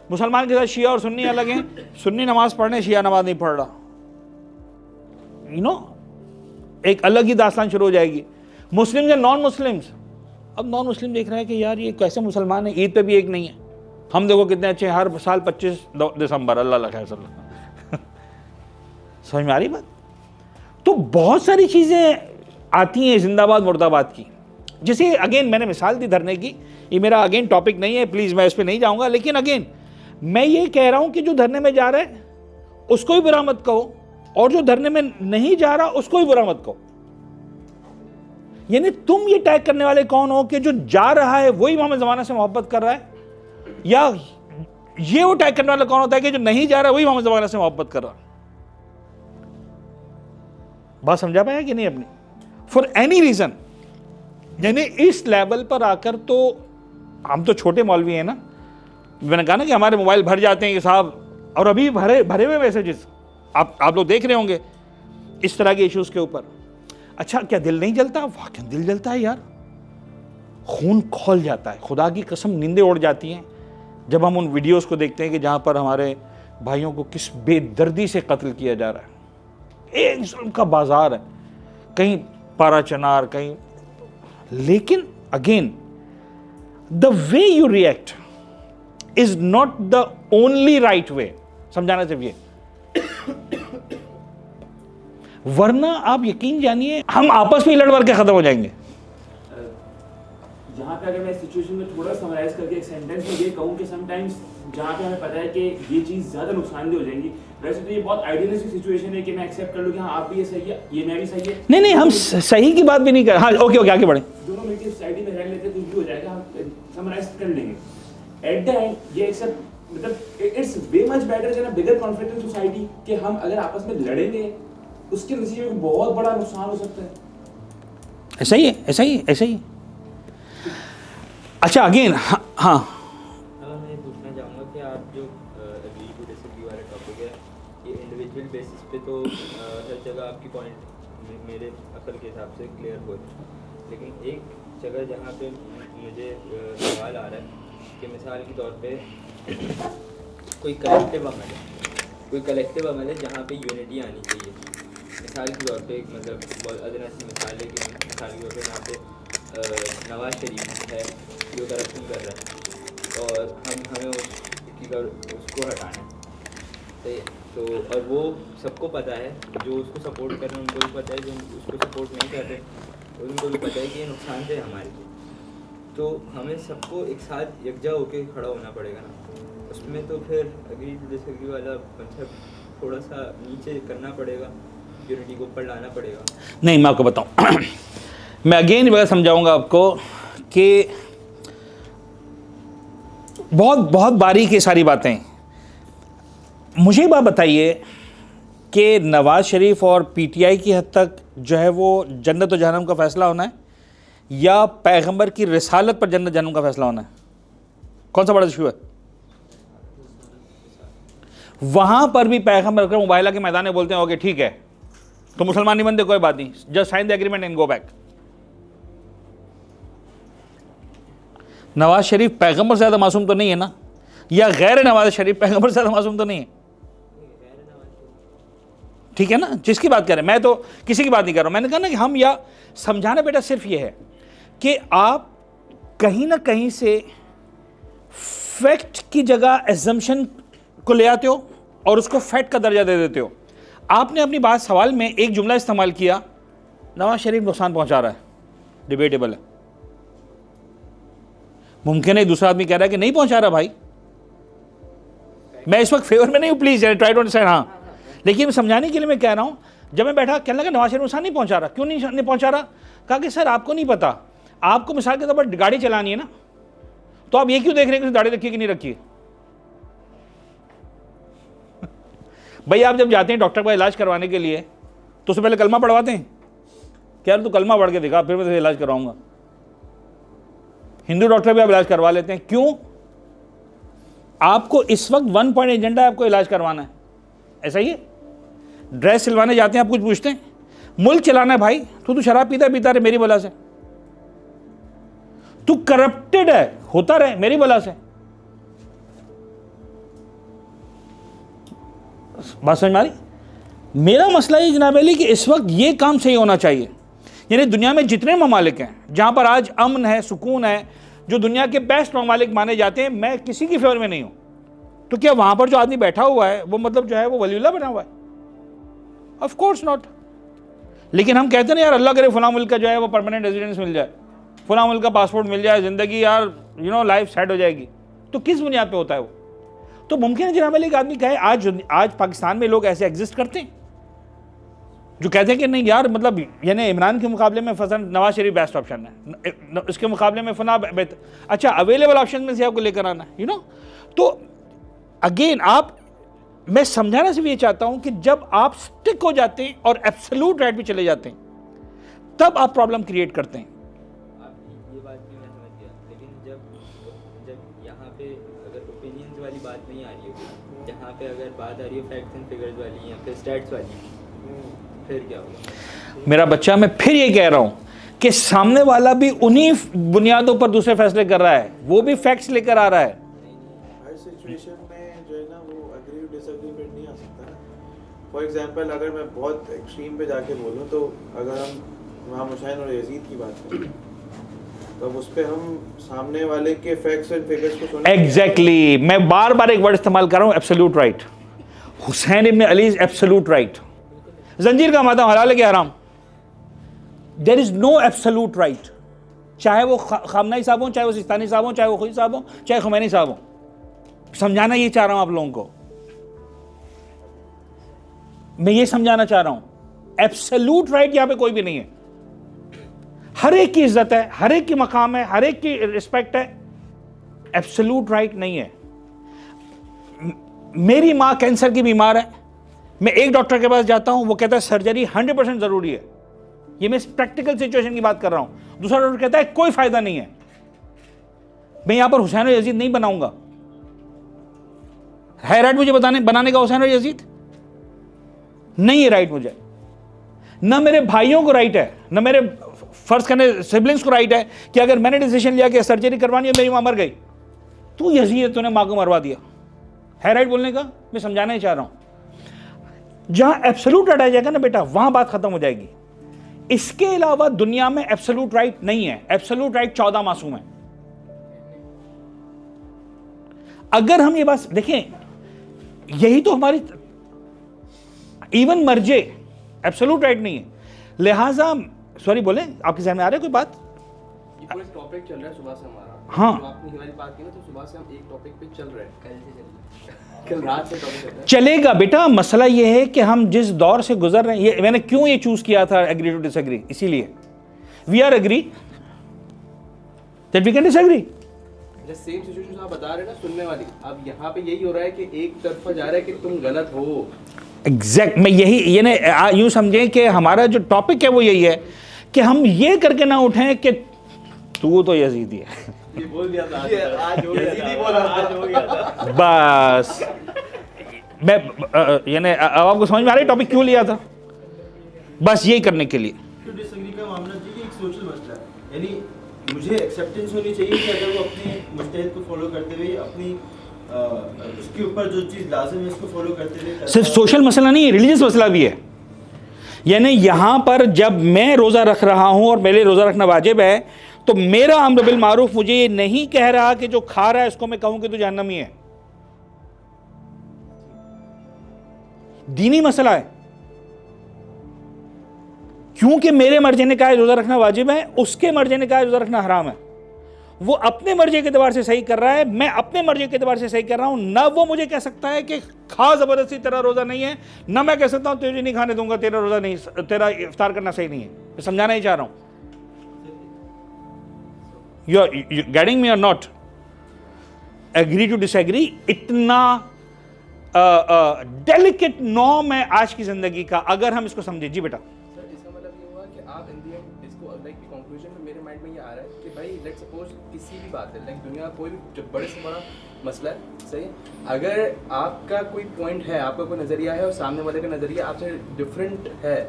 मुसलमान के साथ शिया और सुन्नी अलग हैं। सुन्नी नमाज पढ़ने, शिया नमाज नहीं पढ़ रहा, एक अलग ही दास्तान शुरू हो जाएगी। मुस्लिम या नॉन मुस्लिम्स, अब नॉन मुस्लिम देख रहा है कि यार ये कैसे मुसलमान है, ईद पे भी एक नहीं है। हम देखो कितने अच्छे हैं, हर साल 25 दिसंबर, अल्लाह खैर समझ में आ रही बात। तो बहुत सारी चीज़ें आती हैं जिंदाबाद मुर्दाबाद की। जैसे अगेन मैंने मिसाल दी धरने की, ये मेरा अगेन टॉपिक नहीं है, प्लीज़ मैं इस पर नहीं जाऊँगा, लेकिन अगेन मैं ये कह रहा हूँ कि जो धरने में जा रहा है उसको भी बुरा मत कहो, और जो धरने में नहीं जा रहा उसको भी बुरा मत कहो। यानी तुम ये टैग करने वाले कौन हो कि जो जा रहा है वही इमाम ज़माना से मोहब्बत कर रहा है, या ये वो टैग करने वाला कौन होता है कि जो नहीं जा रहा है वही इमाम ज़माना से मोहब्बत कर रहा है? बात समझा पाया कि नहीं अपनी? फॉर एनी रीजन, यानी इस लेवल पर आकर, तो हम तो छोटे मौलवी हैं ना, मैंने कहा ना कि हमारे मोबाइल भर जाते हैं कि साहब, और अभी भरे हुए मैसेजेस आप लोग देख रहे होंगे इस तरह के इश्यूज के ऊपर। अच्छा क्या दिल नहीं जलता? वाकई दिल जलता है यार, खून खौल जाता है, खुदा की कसम नींदें उड़ जाती हैं जब हम उन वीडियोस को देखते हैं कि जहां पर हमारे भाइयों को किस बेदर्दी से कत्ल किया जा रहा है। एक जुल्म का बाजार है, कहीं पारा चनार, कहीं। लेकिन again the way you react is not the only right way, समझाना चाहिए। वरना आप यकीन जानिए हम आपस में लड़ वड़ के खत्म हो जाएंगे। जहाँ पे अगर मैं सिचुएशन में थोड़ा समराइज करके एक सेंटेंस में ये कहूँ कि समटाइम्स जहाँ पे हमें पता है कि ये चीज़ ज़्यादा नुकसानदेह हो जाएगी, वैसे तो ये बहुत आइडियलिस्टिक सिचुएशन है कि मैं एक्सेप्ट कर लूँ कि हाँ आप भी ये सही है, ये मैं भी सही है। नहीं हम सही की बात भी नहीं कर। हाँ ओके आगे बढ़े। दोनों मिलकर सोसाइटी में रह लेते कुछ भी हो जाएगा, हम समराइज कर लेंगे। एट द एंड ये एक्सेप्ट, मतलब it's way much better than a bigger conflict in society कि हम अगर आपस में लड़ेंगे उसके नतीजे में बहुत बड़ा नुकसान हो सकता है। ऐसा ही है, ऐसा ही, ऐसा ही। अच्छा अगेन हाँ मैं ये पूछना चाहूँगा कि आप जो एग्री टू डिसएग्री वाला टॉपिक है, ये इंडिविजुअल बेसिस पे तो हर जगह आपकी पॉइंट मेरे अकल के हिसाब से क्लियर हो रही है, लेकिन एक जगह जहाँ पे मुझे सवाल आ रहा है कि मिसाल के तौर पे कोई कलेक्टिव अमल है जहाँ पे यूनिटी आनी चाहिए। मिसाल के तौर पे मतलब बहुत अदना सी मिसाल है कि मिसाल के तौर पे यहाँ पे नवाज शरीफ है जो करप्शन कर रहा है और हमें उसको हटाना है, तो और वो सबको पता है, जो उसको सपोर्ट कर रहे हैं उनको भी पता है, जो उसको सपोर्ट नहीं कर रहे उनको भी पता है कि ये नुकसानदेह है हमारे लिए। तो हमें सबको एक साथ यकजा होकर खड़ा होना पड़ेगा ना, उसमें तो फिर एग्री टू डिसएग्री वाला कंसेप्ट थोड़ा सा नीचे करना पड़ेगा, यूनिटी को ऊपर लाना पड़ेगा। नहीं मैं आपको बताऊं मैं अगेन वगैरह समझाऊंगा आपको कि बहुत बारीक ये सारी बातें। मुझे बात बताइए कि नवाज़ शरीफ और पीटीआई की हद तक जो है वो जन्नत और जहन्नम का फ़ैसला होना है, या पैगंबर की रिसालत पर जन्नत जहन्नम का फ़ैसला होना है? कौन सा बड़ा इशू है? वहाँ पर भी पैगंबर अकरम मुबाहिला के मैदान में बोलते हैं ओके ठीक है तो मुसलमान नहीं बनते, कोई बात नहीं, just sign the agreement and go back. Nawaz Sharif पैगंबर से ज़्यादा मासूम तो नहीं है ना, या गैर नवाज शरीफ पैगंबर से ज़्यादा मासूम तो नहीं है? ठीक है ना, जिसकी बात करें, मैं तो किसी की बात नहीं कर रहा हूं। मैंने कहा ना कि हम या समझाना बेटा सिर्फ ये है कि आप कहीं ना कहीं से फैक्ट की जगह एजम्पशन को ले आते हो और उसको फैक्ट का दर्जा दे देते हो। आपने अपनी बात सवाल में एक जुमला इस्तेमाल किया, नवाज शरीफ नुकसान पहुंचा रहा है, डिबेटेबल है। मुमकिन है दूसरा आदमी कह रहा है कि नहीं पहुंचा रहा भाई, मैं इस वक्त फेवर में नहीं हूं, प्लीज ट्राई टू अंडरस्टैंड। हाँ लेकिन समझाने के लिए मैं कह रहा हूं, जब मैं बैठा कहने लगा नवाज शरीफ नुकसान नहीं पहुंचा रहा, क्यों नहीं पहुंचा रहा? कहा कि सर आपको नहीं पता, आपको मिसाल के तौर पर गाड़ी चलानी है ना, तो आप ये क्यों देख रहे हैं कि दाढ़ी रखी कि नहीं रखी? भाई आप जब जाते हैं डॉक्टर का इलाज करवाने के लिए तो उससे पहले कलमा पढ़वाते हैं क्या? तू कलमा पढ़ के दिखा फिर मैं तुझे इलाज करवाऊंगा। हिंदू डॉक्टर भी आप इलाज करवा लेते हैं, क्यों? आपको इस वक्त 1 पॉइंट एजेंडा है, आपको इलाज करवाना है, ऐसा ही है। ड्रेस सिलवाने जाते हैं आप कुछ पूछते हैं, मुल्क चलाना है भाई, तू शराब पीता रे मेरी बोला से, तू करप्टेड है, होता रहे मेरी बला से। बात समझ में आ रही? मेरा मसला ये जनाब अली कि इस वक्त ये काम सही होना चाहिए। यानी दुनिया में जितने ममालिक हैं जहां पर आज अमन है, सुकून है, जो दुनिया के बेस्ट ममालिक माने जाते हैं, मैं किसी की फेवर में नहीं हूं। तो क्या वहां पर जो आदमी बैठा हुआ है वो मतलब जो है वो वलीउल्लाह बना हुआ है? Of course not. लेकिन हम कहते हैं यार अल्लाह करे फलां मुल्क का जो है वो परमानेंट रेजिडेंस मिल जाए, फलां मुल्क का पासपोर्ट मिल जाए, ज़िंदगी यार लाइफ सेट हो जाएगी। तो किस बुनियाद पे होता है वो? तो मुमकिन है जनाब अली एक आदमी कहे आज पाकिस्तान में लोग ऐसे एग्जिस्ट करते हैं जो कहते हैं कि नहीं यार मतलब यानी इमरान के मुकाबले में फसन नवाज शरीफ बेस्ट ऑप्शन है, इसके मुकाबले में फना अच्छा अवेलेबल ऑप्शन में से आपको लेकर आना है तो अगेन मैं समझाना सिर्फ ये चाहता हूं कि जब आप स्टिक हो जाते हैं और एब्सोल्यूट राइट पे चले जाते हैं तब आप प्रॉब्लम क्रिएट करते हैं। आप ये बात भी मैं समझ गया, लेकिन जब यहाँ पे अगर ओपिनियंस वाली बात नहीं आ रही होगी, जहाँ पे अगर बात आ रही है फैक्ट्स एंड फिगर्स वाली या फिर स्टैट्स वाली, फिर क्या होगा? मेरा बच्चा, मैं फिर ये कह रहा हूं कि सामने वाला भी उन्हीं बुनियादों पर दूसरे फैसले कर रहा है, वो भी फैक्ट्स लेकर आ रहा है। हर सिचुएशन में जो है ना वो एग्री डिसएग्रीमेंट नहीं आ सकता ना। फॉर एग्जांपल अगर मैं बहुत एक्सट्रीम पे जाके बोलूँ तो अगर हम इमाम हुसैन और यजीद की बात करें तो उस पर हम सामने वाले के फैक्ट्स एंड फिगर्स को सुने। एग्जैक्टली मैं बार बार एक वर्ड इस्तेमाल कर रहा हूं, absolute right. Hussain ibn Ali is absolute right. जंजीर का माता हलाल है कि हराम? There is no absolute right. चाहे वो खामनाई साहब हो, चाहे वो सिस्तानी साहब हो, चाहे वो खुद साहब हो, चाहे खुमैनी साहब हो। समझाना ये चाह रहा हूं आप लोगों को, मैं ये समझाना चाह रहा हूं एब्सोल्यूट राइट यहां पे कोई भी नहीं है। हर एक की इज्जत है, हर एक की मकाम है, हर एक की रिस्पेक्ट है। एब्सोल्यूट राइट नहीं है। मेरी मां कैंसर की बीमार है, मैं एक डॉक्टर के पास जाता हूं, वो कहता है सर्जरी 100% जरूरी है। ये मैं प्रैक्टिकल सिचुएशन की बात कर रहा हूं। दूसरा डॉक्टर कहता है कोई फायदा नहीं है। मैं यहां पर हुसैन और यजीद नहीं बनाऊंगा। है राइट मुझे बनाने का हुसैन और यजीद? नहीं है राइट मुझे। ना मेरे भाइयों को राइट है, ना मेरे फर्ज करने सिबलिंग्स को राइट है कि अगर मैंने डिसीजन लिया कि सर्जरी करवानी है, मेरी मां मर गई, तू यजीद तूने मां को मरवा दिया। है राइट बोलने का? मैं समझाना ही चाह रहा हूं। जहां एब्सोल्यूट राइट आ जाएगा ना बेटा, वहां बात खत्म हो जाएगी। इसके अलावा दुनिया में एब्सोल्यूट राइट नहीं है। एब्सोल्यूट राइट 14 मासूम है। अगर हम ये बात देखें, यही तो हमारी इवन मर्जे एब्सोल्यूट राइट नहीं है। लिहाजा सॉरी बोले, आपके ज़हन में आ रहा है कोई बात? ये पूरा टॉपिक चल रहा है सुबह से हमारा। हाँ। तो आपने ये वाली बात की ना, तो सुबह से हम एक टॉपिक पे चल रहे हैं। कल रात से टॉपिक चल रहा है। चलेगा बेटा। मसला ये है कि हम जिस दौर से गुजर रहे हैं, ये मैंने क्यों ये चूज किया था एग्री टू डिसएग्री, इसीलिए we are agree that we can disagree. जैसे सेम सिचुएशन आप बता रहे हैं ना सुनने वाली, अब यहाँ पे यही हो रहा है कि एक तरफा जा रहा है कि तुम गलत हो। एग्जैक्ट मैं यही ये ना यूं समझें कि हमारा जो टॉपिक है वो यही है कि हम ये करके ना उठें कि तू तो यजीदी है। ये बोल दिया था आज हो गया यजीदी बोला था। आज हो गया था। बस मैं यानी अब आपको समझ में आ रही टॉपिक क्यों लिया था? बस यही करने के लिए। टू डिसएग्री का मामला जी एक सोशल मसला है। यानी मुझे एक्सेप्टेंस होनी चाहिए कि अगर वो अपने मुस्तहद को फॉलो करते हुए अपनी उसके ऊपर जो चीज़ लाजिम है उसको फॉलो करते हुए सिर्फ सोशल मसला नहीं है, रिलीजियस मसला भी है। यानी यहाँ पर जब मैं रोज़ा रख रहा हूँ और मेरे रोज़ा रखना वाजिब है, तो मेरा अम्र बिल मारूफ मुझे ये नहीं कह रहा कि जो खा रहा है उसको मैं कहूँ कि तू जहन्नमी है। दीनी मसला है। क्योंकि मेरे मर्जी ने कहा रोज़ा रखना वाजिब है, उसके मर्जी ने कहा रोज़ा रखना हराम है। वो अपने मर्जी के एतबार से सही कर रहा है, मैं अपने मर्जी के एतबार से सही कर रहा हूं। ना वो मुझे कह सकता है कि खा जबरदस्ती तेरा रोज़ा नहीं है, ना मैं कह सकता हूं तुझे नहीं खाने दूंगा, तेरा रोज़ा नहीं, तेरा इफ्तार करना सही नहीं है। मैं समझाना ही चाह रहा हूं। यू गेटिंग मी और नॉट? एग्री टू डिसएग्री इतना डेलिकेट नॉर्म है आज की जिंदगी का, अगर हम इसको समझे। जी बेटा, सर इसका मतलब ये हुआ कि आप इन दी एंड इसको लाइक कंक्लूजन में मेरे माइंड में ये आ रहा है कि भाई लेट्स सपोज किसी भी बात है, लाइक दुनिया कोई भी जो बड़े से बड़ा मसला है, सही है, अगर आपका कोई पॉइंट है, आपका कोई नज़रिया है और सामने वाले का नज़रिया आपसे डिफरेंट है,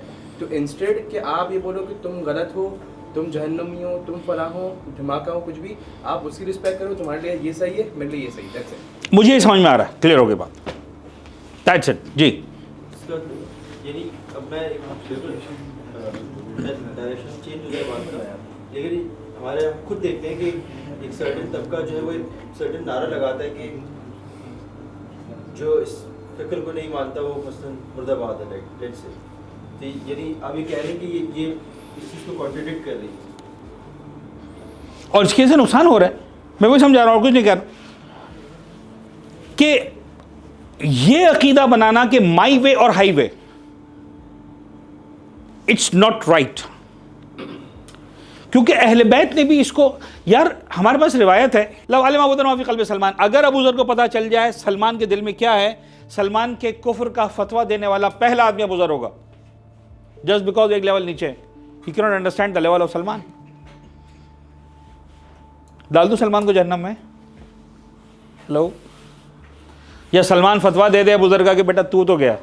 तो इंस्टेड कि आप ये बोलो कि तुम गलत हो तुम जहन्नमी हो, तुम फलां हो, धमाका हो, कुछ भी, आप उसकी रिस्पेक्ट करो, तुम्हारे लिए ये सही है, मेरे लिए ये सही है, that's it। मुझे ये समझ में आ रहा है, क्लियर हो गई बात, दैट्स इट जी। इसका यानी अब मैं डायरेक्शन चेंज हो जाए बात का, लेकिन हमारे हम खुद देखते हैं कि एक सर्टेन तबका जो है वो एक सर्टेन नारा लगाता है कि जो इस फिक्र को नहीं मानता वो मसलन मुर्दाबाद है, लाइक लेट्स से, तो यानी आप ये कह रहे हैं कि ये इस चीज़ को कॉन्ट्रडिक्ट कर रही है, और इसके से नुकसान हो रहा है, मैं वही समझा रहा हूँ, कुछ नहीं कह रहा कि ये अकीदा बनाना कि माई वे और high way, it's not right. क्योंकि अहले बैत ने भी इसको, यार हमारे पास रिवायत है, लव आलिमा माफी क़ल्बि सलमान, अगर अबू ज़र को पता चल जाए सलमान के दिल में क्या है, सलमान के कुफ्र का फतवा देने वाला पहला आदमी अबू ज़र होगा, जस्ट बिकॉज एक लेवल नीचे, he can not understand the level of Salman. डाल दूं सलमान को जहन्नम में, लो, या सलमान फतवा दे दे अबू ज़र का कि बेटा तू तो गया।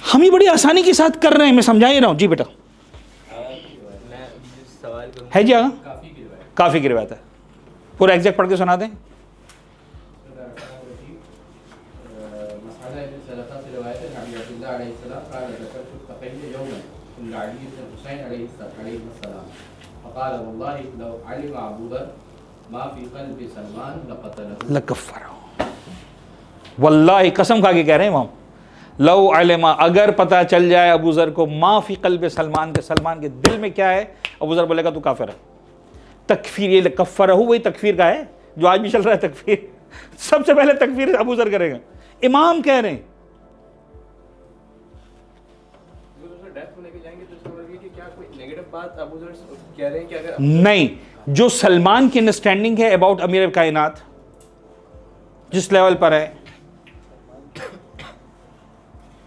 हम ही बड़ी आसानी के साथ कर रहे हैं, मैं समझा ही रहा हूं जी। बेटा मैं सवाल करूँ है जी, आगा काफ़ी की रिवायत है, पूरा एग्जैक्ट पढ़ के सुना दें। वल्लाही कसम खा के कह रहे हैं इमाम, लव अलमा, अगर पता चल जाए अबू ज़र को मा फी क़ल्बि सलमान के, सलमान के दिल में क्या है, अबू ज़र बोलेगा तू काफिर है। तकफीर, ये कफ़रहू वही तकफीर का है जो आज भी चल रहा है, तकफीर सबसे पहले तकफीर अबू ज़र करेगा, इमाम कह रहे हैं। नहीं, जो सलमान की अंडरस्टैंडिंग है अबाउट अमीर कायनात जिस लेवल पर है,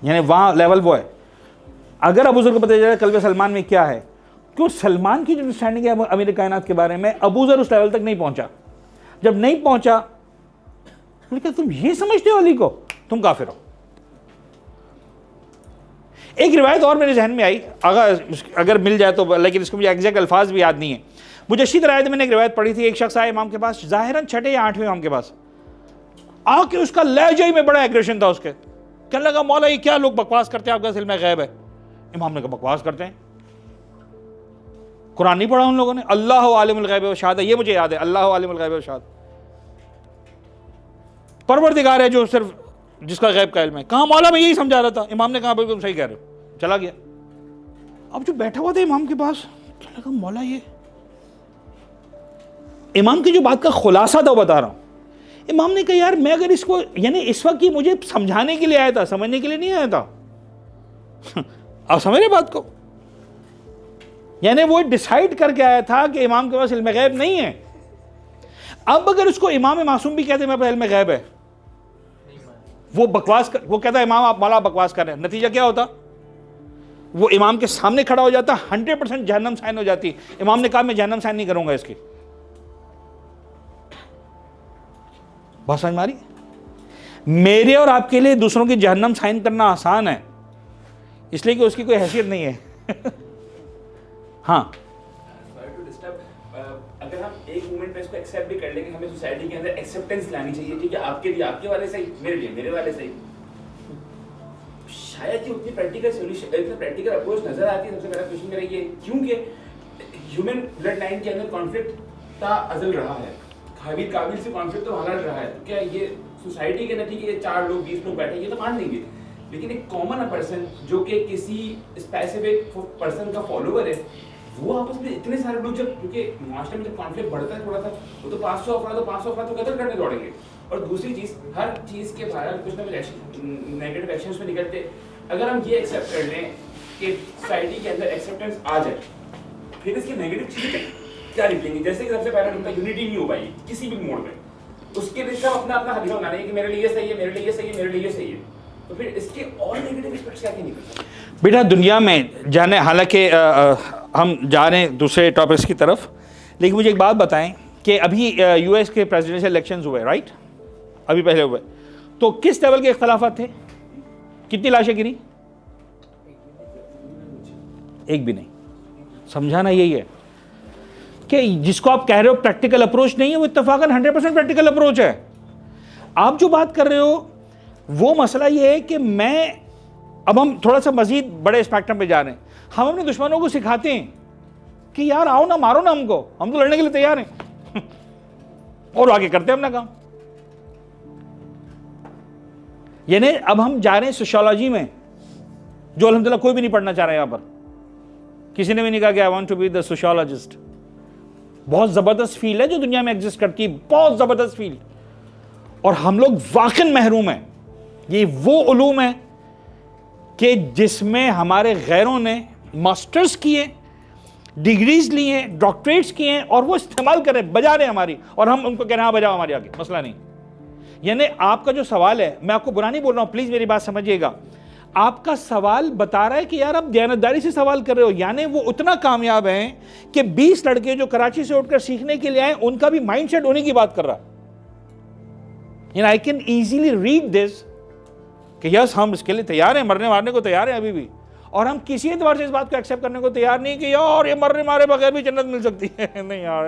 यानी वहां लेवल वो है, अगर अबू ज़र को पता चला क़ल्ब सलमान में क्या है, क्यों सलमान की जो अंडरस्टैंडिंग है अमीर कायनात के बारे में, अबू ज़र उस लेवल तक नहीं पहुंचा। जब नहीं पहुंचा, क्या तुम ये समझते हो अली को, तुम काफिर हो। एक रिवायत और मेरे जहन में आई, अगर मिल जाए तो, लेकिन इसको मुझे एग्जैक्ट अल्फाज भी याद नहीं है। मुझे अच्छी तरह मैंने एक रिवायत पढ़ी थी, एक शख्स आया इमाम के पास, ज़ाहिरन 6 या 8वें इमाम के पास आके, उसका लहजा ही में बड़ा एग्रेशन था उसके, कहने लगा मौला ये क्या लोग बकवास करते हैं, आपका इल्म गैब है। इमाम ने कहा बकवास करते हैं, कुरान नहीं पढ़ा उन लोगों ने, अल्लाह आलिमुल गैब व शहादत, ये मुझे याद है, अल्लाह आलिमुल गैब व शहादत, परवरदिगार है जो सिर्फ जिसका गैब का इल्म है। कहा मौला मैं यही समझा रहा था। इमाम ने कहा बिल्कुल सही कह रहे हो, चला गया। अब जो बैठा हुआ था इमाम के पास, क्या लगा मौला ये इमाम की जो बात का खुलासा था वो बता रहा हूं। इमाम ने कहा यार मैं अगर इसको, यानी इस वक्त ये मुझे समझाने के लिए आया था, समझने के लिए नहीं आया था। आप समझ रहे बात को, यानी वो डिसाइड करके आया था कि इमाम के पास इल्म गैब नहीं है। अब अगर उसको इमाम मासूम भी कहते मेरे पास इल्म गैब है, वो बकवास वो कहता है इमाम आप मौला बकवास कर रहे हैं, नतीजा क्या होता, वो इमाम के सामने खड़ा हो जाता, 100% जहन्नम साइन हो जाती। इमाम ने कहा मैं जहन्नम साइन नहीं करूंगा इसकी। बहुत समझ मारी। मेरे और आपके लिए दूसरों की जहन्नम साइन करना आसान है, इसलिए कि उसकी कोई हैसियत नहीं है। हाँ, अगर हम एक मोमेंट पे इसको एक्सेप्ट भी कर लेंगे, हमें सोसाइटी के अंदर एक्सेप्टेंस लानी चाहिए, ठीक है, आपके लिए आपके वाले सही, मेरे लिए मेरे वाले सही। शायद ये उतनी प्रैक्टिकल सॉल्यूशन, इतना प्रैक्टिकल अप्रोच नजर आती है। सबसे पहला क्वेश्चन मेरा ये, क्योंकि ह्यूमन ब्लड लाइन के अंदर कॉन्फ्लिक्ट ता अजल रहा है, हाबिल काबिल से कॉन्फ्लिक्ट तो हमारा रहा है। तो क्या ये सोसाइटी के अंदर, ठीक है, 4 लोग 20 लोग बैठे, ये तो मान लेंगे, लेकिन एक कॉमन पर्सन जो कि किसी स्पेसिफिक पर्सन का फॉलोअर है, वो आपस में इतने सारे लोग, जब क्योंकि मास्टर में जब कॉन्फ्लिक्ट बढ़ता है थोड़ा सा, वो तो 500 अफराद तो कत्ल करने दौड़ेंगे। और दूसरी चीज, हर चीज के बाहर कुछ ना कुछ नेगेटिव एक्शंस में निकलते। अगर हम ये एक्सेप्ट कर लें कि सोसाइटी के अंदर एक्सेप्टेंस आ जाए, फिर इसकी नेगेटिव चीजें क्या निकलेंगी। जैसे कि सबसे पहला उनका यूनिटी नहीं हो पाएगी किसी भी मोड में, उसके लिए सब अपना अपना हदीसा बना रहे हैं कि मेरे लिए सही है, मेरे लिए सही है, मेरे लिए सही है। तो फिर इसके और नेगेटिव एस्पेक्ट्स क्या निकलते हैं बेटा दुनिया में जाने, हालांकि हम जा रहे हैं दूसरे टॉपिक्स की तरफ, लेकिन मुझे एक बात बताएं कि अभी यूएस के प्रेसिडेंशियल इलेक्शंस हुए, राइट, अभी पहले हुए, तो किस लेवल के इख्तलाफात थे, कितनी लाशें गिरी, एक भी नहीं। समझाना यही है कि जिसको आप कह रहे हो प्रैक्टिकल अप्रोच नहीं है, वो इत्तफाकन 100% प्रैक्टिकल अप्रोच है। आप जो बात कर रहे हो वो मसला ये है कि अब हम थोड़ा सा मजीद बड़े स्पेक्ट्रम पे जा रहे हैं। हम अपने दुश्मनों को सिखाते हैं कि यार आओ ना, मारो ना हमको, हम तो लड़ने के लिए तैयार हैं और आगे करते हैं अपना काम। यानी अब हम जा रहे हैं सोशियोलॉजी में, जो अल्हम्दुलिल्लाह कोई भी नहीं पढ़ना चाह रहा है। यहां पर किसी ने भी नहीं कहा कि I want to be the sociologist. बहुत जबरदस्त फील्ड है जो दुनिया में एग्जिस्ट करती है, बहुत जबरदस्त फील्ड, और हम लोग वाकई महरूम हैं। ये वो उलूम है कि जिसमें हमारे गैरों ने मास्टर्स किए, डिग्रीज ली हैं, डॉक्टरेट्स किए हैं, और वो इस्तेमाल कर रहे हैं, बजा रहे हैं हमारी, और हम उनको कह रहे हैं हाँ बजाओ हमारे आगे, मसला नहीं। यानी आपका जो सवाल है, मैं आपको बुरा नहीं बोल रहा हूं, प्लीज मेरी बात समझिएगा, आपका सवाल बता रहा है कि यार आप दयानतदारी से सवाल कर रहे हो। यानी वो उतना कामयाब हैं कि 20 लड़के जो कराची से उठकर सीखने के लिए आए, उनका भी माइंडसेट होने की बात कर रहा है। यानी I can easily read this कि यस हम इसके लिए तैयार हैं, मरने मारने को तैयार हैं अभी भी, और हम किसी एतबार से इस बात को एक्सेप्ट करने को तैयार नहीं कि यार ये मरने मारे बगैर भी जन्नत मिल सकती है। नहीं यार,